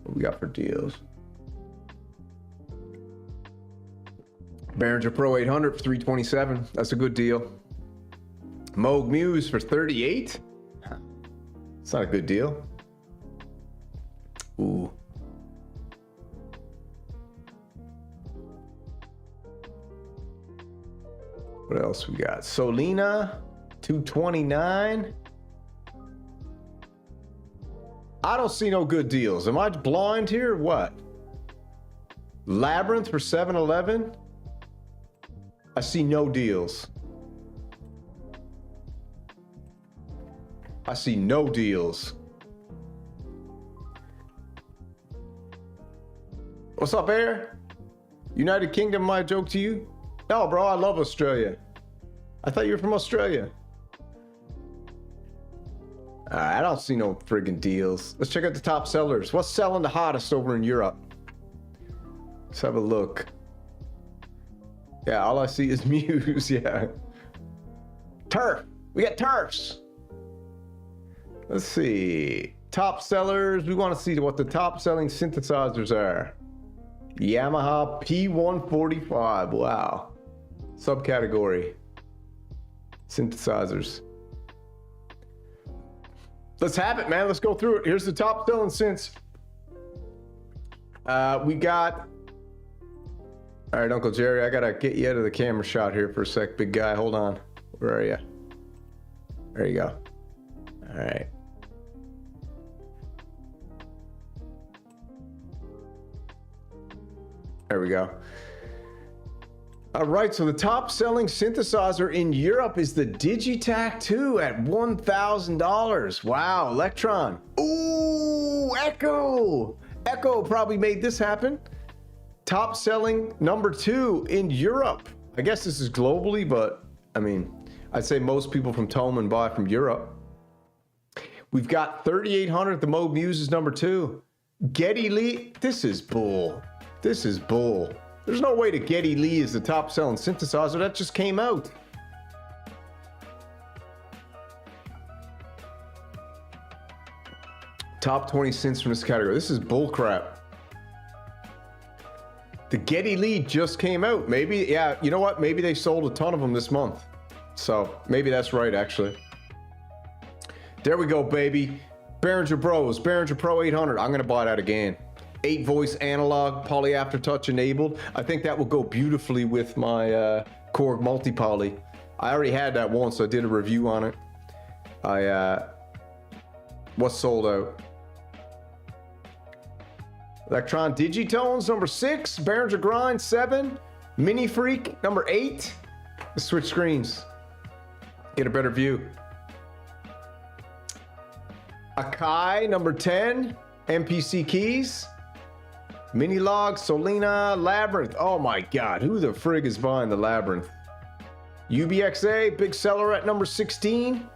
What we got for deals? Behringer Pro 800 for $327. That's a good deal. Moog Muse for $38. It's not a good deal. Ooh. What else we got? Solina, $229. I don't see no good deals. Am I blind here or what? Labyrinth for $711. I see no deals. I see no deals. What's up, Air? United Kingdom, my joke to you? No, bro, I love Australia. I thought you were from Australia. I don't see no friggin' deals. Let's check out the top sellers. What's selling the hottest over in Europe? Let's have a look. Yeah, all I see is Muse, yeah. Turf. We got turfs. Let's see. Top sellers. We want to see what the top selling synthesizers are. Yamaha P145. Wow. Subcategory. Synthesizers. Let's have it, man. Let's go through it. Here's the top selling synths. We got... All right, Uncle Jerry, I gotta get you out of the camera shot here for a sec, big guy. Hold on. Where are you? There you go. All right. There we go. All right, so the top selling synthesizer in Europe is the Digitech 2 at $1,000. Wow, Electron. Ooh, Echo. Echo probably made this happen. Top selling number 2 in Europe. I guess this is globally, but I mean, I'd say most people from Thomann buy from Europe. We've got 3800, the Moog Muse is number 2. Geddy Lee, this is bull. This is bull. There's no way that Geddy Lee is the top selling synthesizer. That just came out. Top 20 synths from this category. This is bull crap. The Geddy Lee just came out. Maybe, yeah, you know what? Maybe they sold a ton of them this month. So maybe that's right, actually. There we go, baby. Behringer Bros, Behringer Pro 800. I'm gonna buy that again. 8 voice analog, poly aftertouch enabled. I think that will go beautifully with my Korg multi-poly. I already had that once. I did a review on it. What's sold out? Electron Digitones number 6, Behringer Grind 7, Minifreak number 8. Let's switch screens. Get a better view. Akai number 10, MPC keys. Minilogue, Solina, Labyrinth. Oh my God, who the frig is buying the Labyrinth? UBXA, big seller at number 16.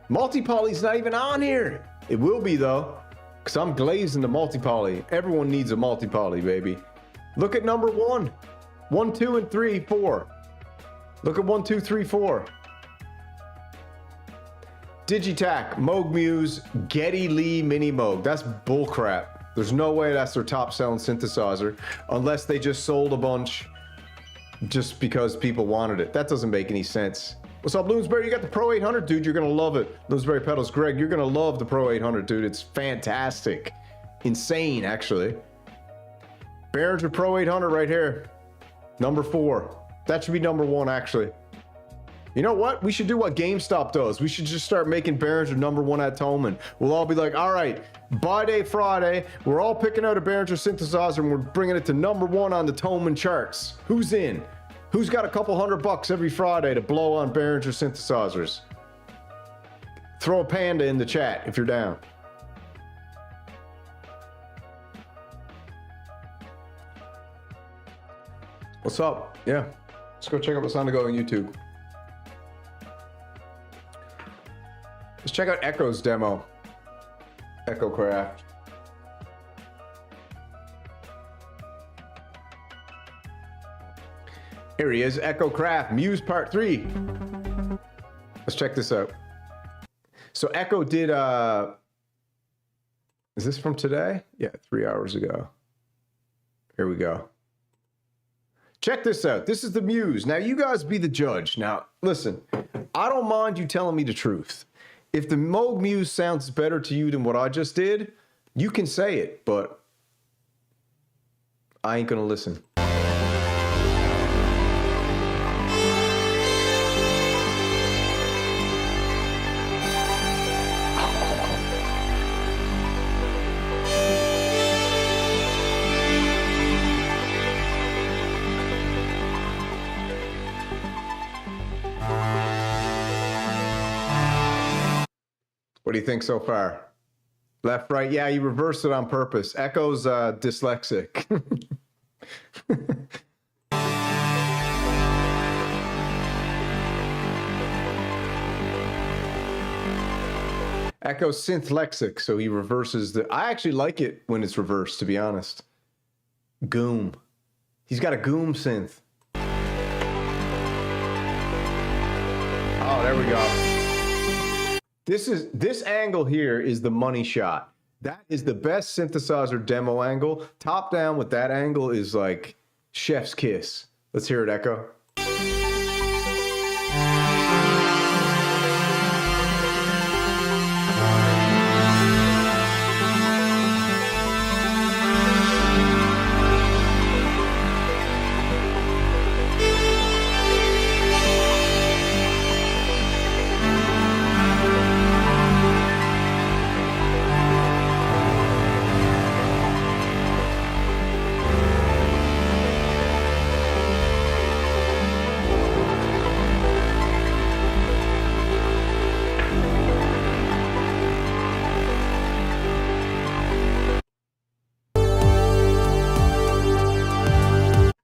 Multi-poly's not even on here. It will be though, because I'm glazing the multi-poly. Everyone needs a multi-poly, baby. Look at number 1. 1, 2, and 3, 4. Look at 1, 2, 3, 4. Digitech, Moog Muse, Geddy Lee Mini Moog. That's bullcrap. There's no way that's their top selling synthesizer unless they just sold a bunch just because people wanted it. That doesn't make any sense. What's up, Bloomsbury? You got the Pro 800, dude. You're gonna love it. Bloomsbury Pedals, Greg, you're gonna love the Pro 800, dude. It's fantastic. Insane, actually. Behringer Pro 800 right here. Number 4. That should be number 1, actually. You know what? We should do what GameStop does. We should just start making Behringer number 1 at Thomann. We'll all be like, all right, buy day Friday, we're all picking out a Behringer synthesizer and we're bringing it to number 1 on the Thomann charts. Who's in? Who's got a couple $100 every Friday to blow on Behringer synthesizers? Throw a panda in the chat if you're down. What's up? Yeah, let's go check out what's on the go on YouTube. Let's check out Echo's demo. Echo Craft. Here he is, Echo Craft, Muse Part 3. Let's check this out. So Echo did, is this from today? Yeah, 3 hours ago. Here we go. Check this out. This is the Muse. Now, you guys be the judge. Now, listen, I don't mind you telling me the truth. If the Moog Muse sounds better to you than what I just did, you can say it, but I ain't gonna listen. What do you think so far? Left, right? Yeah, you reversed it on purpose. Echo's dyslexic. Echo's synth lexic, so he reverses the... I actually like it when it's reversed, to be honest. Goom. He's got a goom synth. Oh, there we go. This angle here is the money shot. That is the best synthesizer demo angle. Top down with that angle is like chef's kiss. Let's hear it, Echo.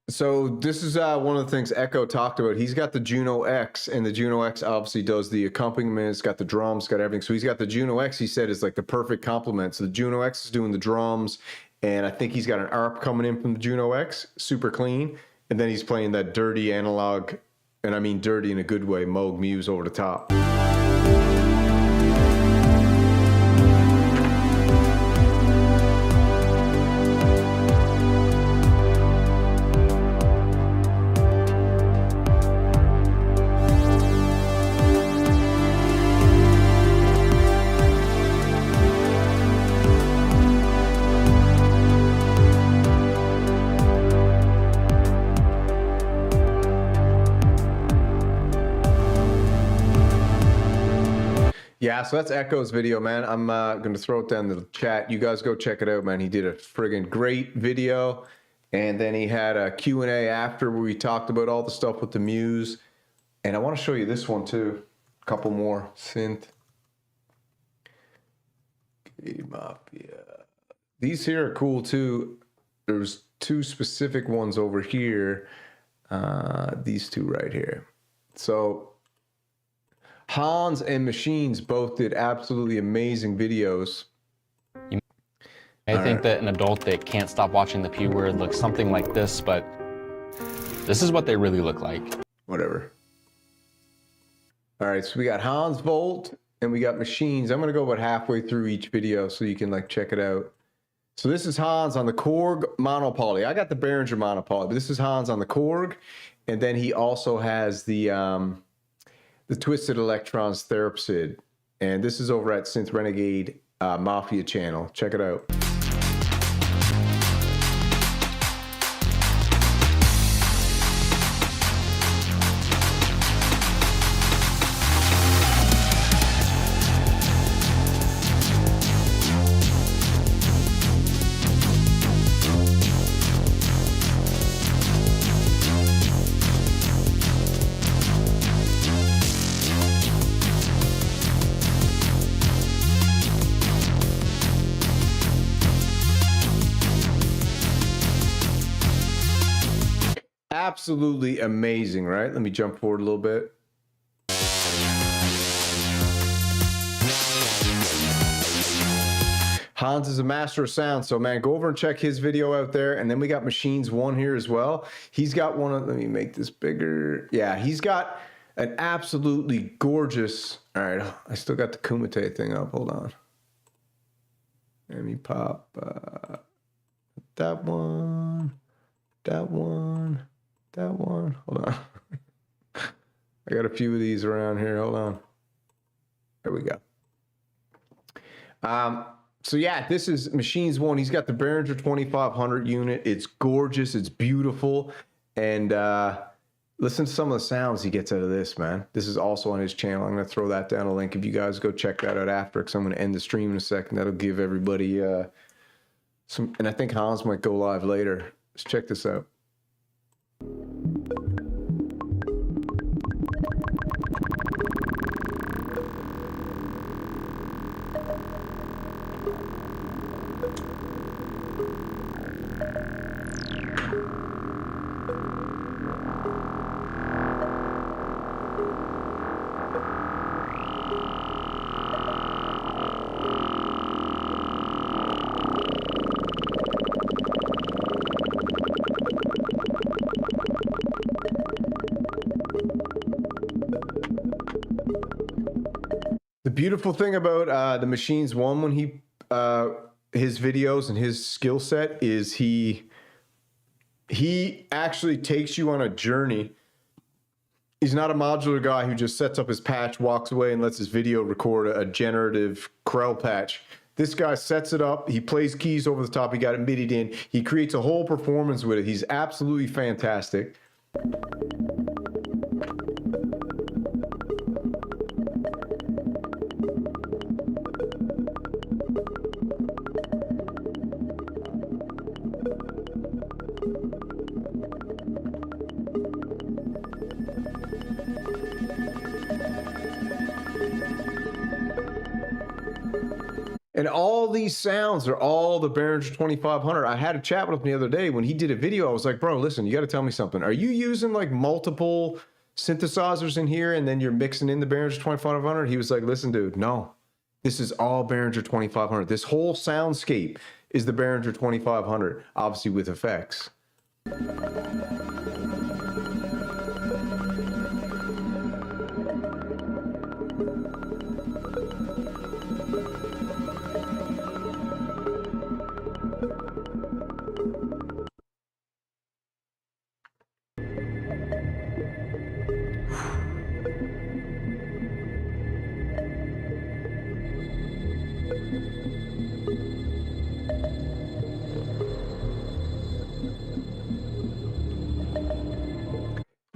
So this is one of the things Echo talked about. He's got the Juno X, and the Juno X obviously does the accompaniment. It's got the drums, got everything. So he's got the Juno X, he said, is like the perfect complement. So the Juno X is doing the drums, and I think he's got an ARP coming in from the Juno X, super clean. And then he's playing that dirty analog, and I mean dirty in a good way, Moog Muse over the top. Yeah, so that's Echo's video, man. I'm going to throw it down in the chat. You guys go check it out, man. He did a friggin' great video. And then he had a Q&A after where we talked about all the stuff with the Muse. And I want to show you this one, too. A couple more. Synth. Mafia. These here are cool, too. There's two specific ones over here. These two right here. So... Hans and Machines both did absolutely amazing videos. I think that an adult that can't stop watching the P word looks something like this, but this is what they really look like. Whatever. All right, so we got Hans Volt and we got Machines. I'm gonna go about halfway through each video so you can like check it out. So this is Hans on the Korg Monopoly. I got the Behringer Monopoly, but this is Hans on the Korg. And then he also has the Twisted Electrons Therapsid. And this is over at Synth Renegade Mafia channel. Check it out. Absolutely amazing, right? Let me jump forward a little bit. Hans is a master of sound, so man, go over and check his video out there. And then we got Machines 1 here as well. He's got one of, let me make this bigger. Yeah, he's got an absolutely gorgeous, all right, I still got the Kumite thing up, hold on. Let me pop that one, That one. Hold on. I got a few of these around here. Hold on. There we go. So yeah, this is Machines 1. He's got the Behringer 2500 unit. It's gorgeous. It's beautiful. And listen to some of the sounds he gets out of this, man. This is also on his channel. I'm going to throw that down a link if you guys go check that out after, because I'm going to end the stream in a second. That'll give everybody some, and I think Hans might go live later. Let's check this out. The beautiful thing about the Machines 1 when he his videos and his skill set is he actually takes you on a journey. He's not a modular guy who just sets up his patch, walks away, and lets his video record a generative Krell patch. This guy sets it up. He plays keys over the top. He got it MIDI'd in. He creates a whole performance with it. He's absolutely fantastic. And all these sounds are all the Behringer 2500. I had a chat with him the other day when he did a video. I was like, bro, listen, you got to tell me something. Are you using like multiple synthesizers in here and then you're mixing in the Behringer 2500? He was like, listen, dude, no. This is all Behringer 2500. This whole soundscape is the Behringer 2500, obviously with effects.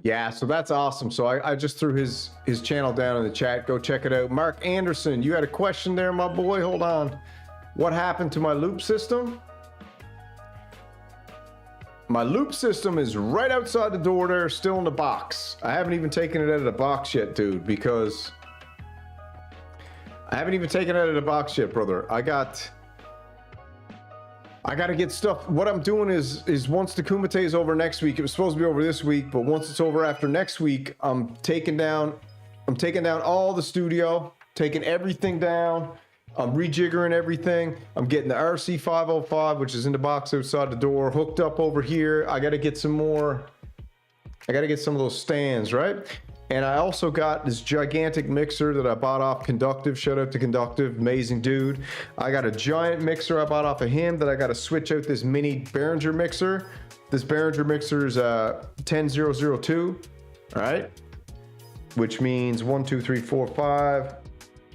Yeah, so that's awesome. So I just threw his channel down in the chat. Go check it out. Mark Anderson, you had a question there, my boy. Hold on. What happened to my loop system? My loop system is right outside the door there, still in the box. I haven't even taken it out of the box yet, dude, because I haven't even taken it out of the box yet, brother. I gotta get stuff. What I'm doing is once the Kumite is over next week, it was supposed to be over this week, but once it's over after next week, I'm taking down all the studio, taking everything down. I'm rejiggering everything. I'm getting the RC505, which is in the box outside the door, hooked up over here. I gotta get some more. I gotta get some of those stands, right? And I also got this gigantic mixer that I bought off Conductive. Shout out to Conductive, amazing dude. I got a giant mixer I bought off of him that I got to switch out this mini Behringer mixer. This Behringer mixer is 10002, all right? Which means 1, 2, 3, 4, 5.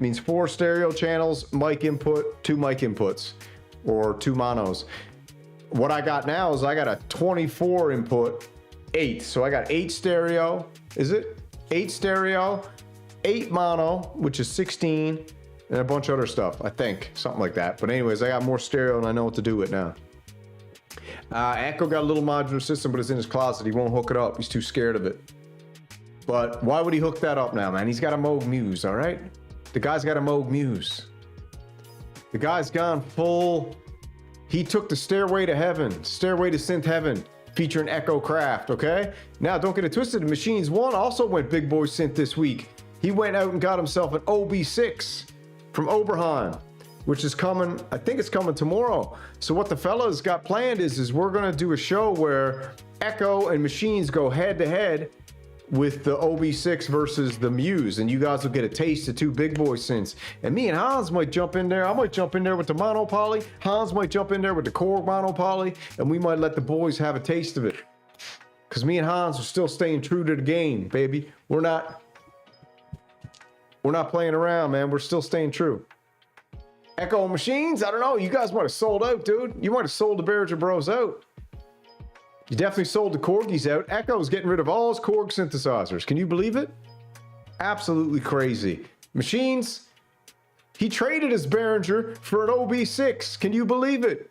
Means 4 stereo channels, mic input, 2 mic inputs, or 2 monos. What I got now is I got a 24 input, 8. So I got 8 stereo, is it? 8 stereo, 8 mono, which is 16, and a bunch of other stuff, I think, something like that. But anyways, I got more stereo and I know what to do with now. Echo got a little modular system, but it's in his closet. He won't hook it up. He's too scared of it. But why would he hook that up now, man? He's got a Moog Muse, all right? The guy's got a Moog Muse. The guy's gone full. He took the Stairway to Heaven, Stairway to Synth Heaven, featuring Echo Craft, okay? Now, don't get it twisted. Machines 1 also went big boy synth this week. He went out and got himself an OB6 from Oberheim, which is coming, I think it's coming tomorrow. So what the fellas got planned is we're gonna do a show where Echo and Machines go head to head with the OB6 versus the Muse, and you guys will get a taste of 2 big boy synths. And me and Hans might jump in there. I might jump in there with the Monopoly. Hans might jump in there with the Korg Monopoly, and we might let the boys have a taste of it. Because me and Hans are still staying true to the game, baby. We're not playing around, man. We're still staying true. Echo machines? I don't know. You guys might have sold out, dude. You might have sold the Behringer Bros out. You definitely sold the Korgis out. Echo's getting rid of all his Korg synthesizers. Can you believe it? Absolutely crazy. Machines, he traded his Behringer for an OB6. Can you believe it?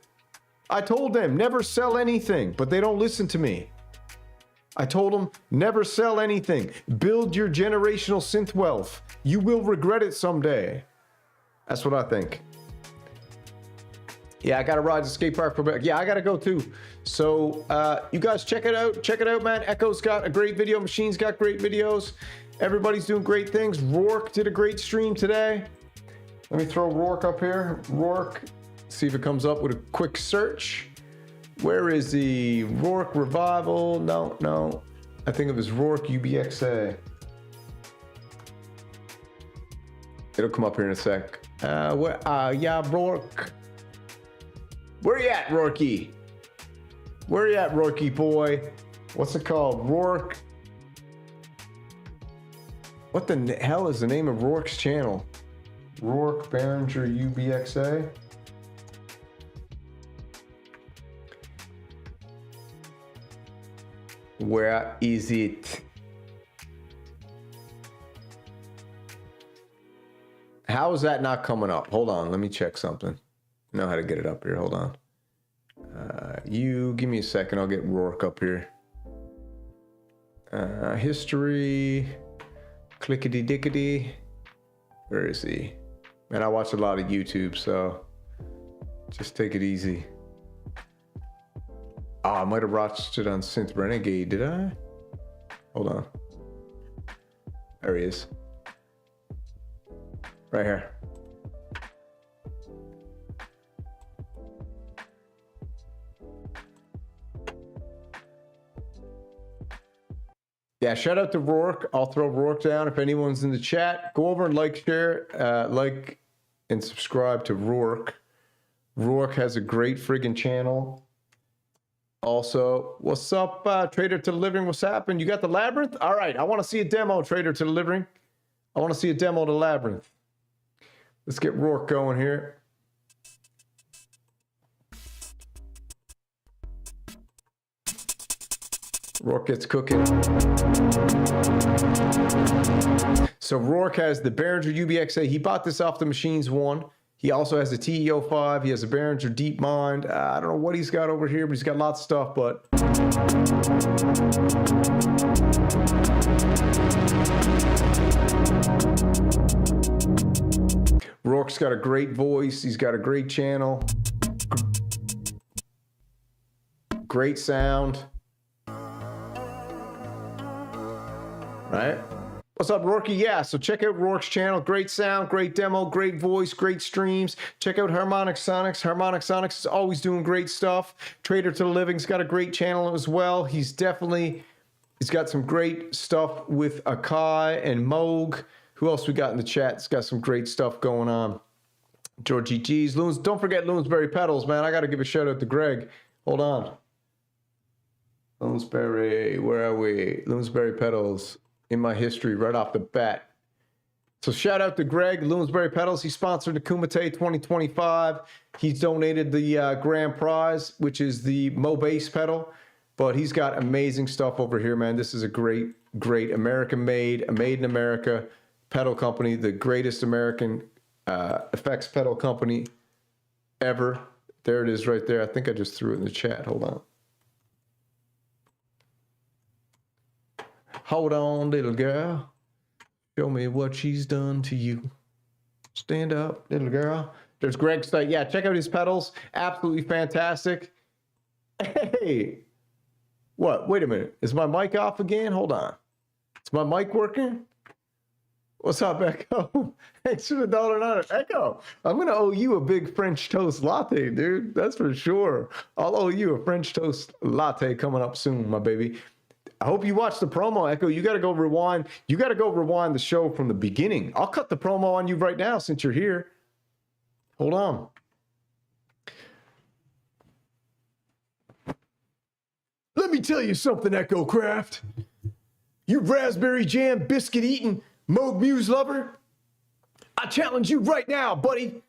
I told them, never sell anything, but they don't listen to me. I told them, never sell anything. Build your generational synth wealth. You will regret it someday. That's what I think. Yeah, I gotta ride the skate park for back. Yeah, I gotta go too. So you guys check it out. Check it out, man. Echo's got a great video. Machine's got great videos. Everybody's doing great things. Rourke did a great stream today. Let me throw Rourke up here. Rourke, see if it comes up with a quick search. Where is the Rourke Revival? No. I think it was Rourke UBXA. It'll come up here in a sec. Yeah, Rourke. Where you at, Rourke? Where you at, Rourke boy? What's it called? Rourke. What the hell is the name of Rourke's channel? Rourke Behringer UBXA. Where is it? How is that not coming up? Hold on, let me check something. I know how to get it up here. Hold on. You give me a second. I'll get Rourke up here. History. Clickety dickety. Where is he? Man, I watch a lot of YouTube, so just take it easy. Oh, I might have watched it on Synth Renegade, did I? Hold on. There he is. Right here. Yeah, shout out to Rourke. I'll throw Rourke down if anyone's in the chat. Go over and like, share, like, and subscribe to Rourke. Rourke has a great friggin' channel. Also, what's up, Trader to the Living? What's happening? You got the Labyrinth? All right, I want to see a demo, Trader to the Living. I want to see a demo of the Labyrinth. Let's get Rourke going here. Rourke gets cooking. So Rourke has the Behringer UBXA. He bought this off the Machines One. He also has the TE-05. He has a Behringer Deep Mind. I don't know what he's got over here, but he's got lots of stuff, but... Rourke's got a great voice. He's got a great channel. Great sound. Right? What's up, Rourke? Yeah, so check out Rourke's channel. Great sound, great demo, great voice, great streams. Check out Harmonic Sonics. Harmonic Sonics is always doing great stuff. Trader to the Living's got a great channel as well. He's got some great stuff with Akai and Moog. Who else we got in the chat? It's got some great stuff going on. Georgie G's. Loons, don't forget Loonsberry Pedals, man. I got to give a shout out to Greg. Hold on. Loonsberry, where are we? Loonsberry Pedals. In my history right off the bat. So shout out to Greg, Loonsberry Pedals. He sponsored the Kumite 2025. He's donated the grand prize, which is the Mo Bass pedal. But he's got amazing stuff over here, man. This is a great American-made, a made in America pedal company, the greatest American effects pedal company ever. There it is right there. I think I just threw it in the chat. Hold on. Hold on, little girl. Show me what she's done to you. Stand up, little girl. There's Greg's site. Yeah, check out his pedals. Absolutely fantastic. Hey. What? Wait a minute. Is my mic off again? Hold on. Is my mic working? What's up, Echo? Thanks for the $1.09. Echo, I'm going to owe you a big French toast latte, dude. That's for sure. I'll owe you a French toast latte coming up soon, my baby. I hope you watched the promo, Echo. You got to go rewind. You got to go rewind the show from the beginning. I'll cut the promo on you right now since you're here. Hold on. me tell you something, Echo Craft. You raspberry jam biscuit eating Moog Muse lover. I challenge you right now, buddy.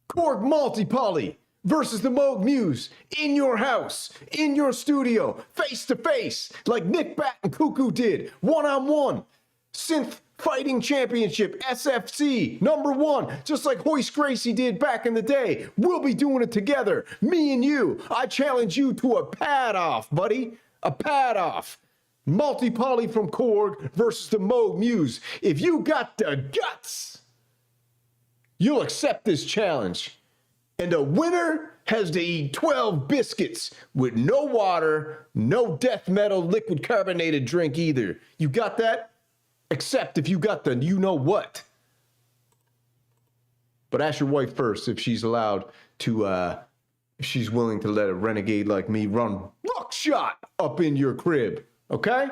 Korg Multi-Poly versus the Moog Muse in your house, in your studio, face to face, like Nick Bat and Cuckoo did, one-on-one. Synth Fighting Championship, SFC, #1, just like Hoist Gracie did back in the day. We'll be doing it together, me and you. I challenge you to a pad-off, buddy, a pad-off. Multi-Poly from Korg versus the Moog Muse. If you got the guts, you'll accept this challenge. And the winner has to eat 12 biscuits with no water, no death metal liquid carbonated drink either. You got that? Except if you got the you know what. But ask your wife first if she's allowed to, if she's willing to let a renegade like me run buckshot up in your crib. Okay?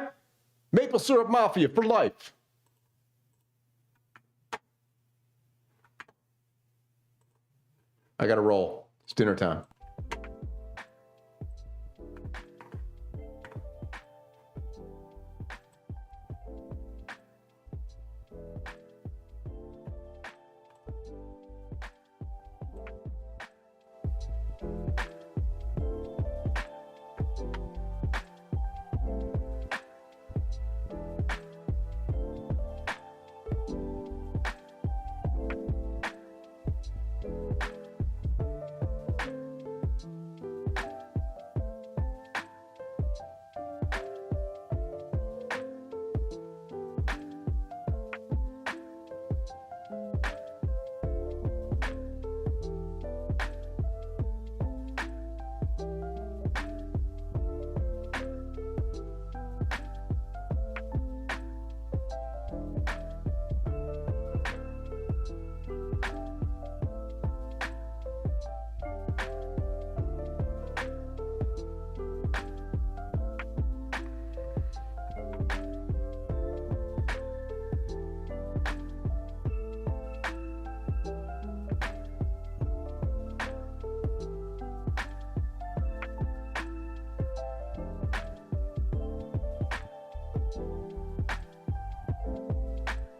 Maple Syrup Mafia for life. I gotta roll. It's dinner time.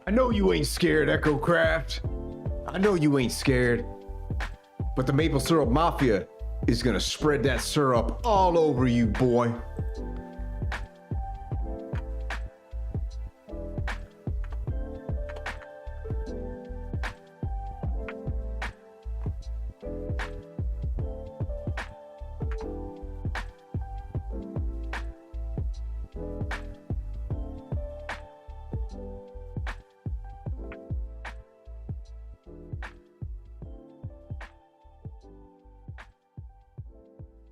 I know you ain't scared, Echo Craft. I know you ain't scared. But the Maple Syrup Mafia is gonna spread that syrup all over you, boy.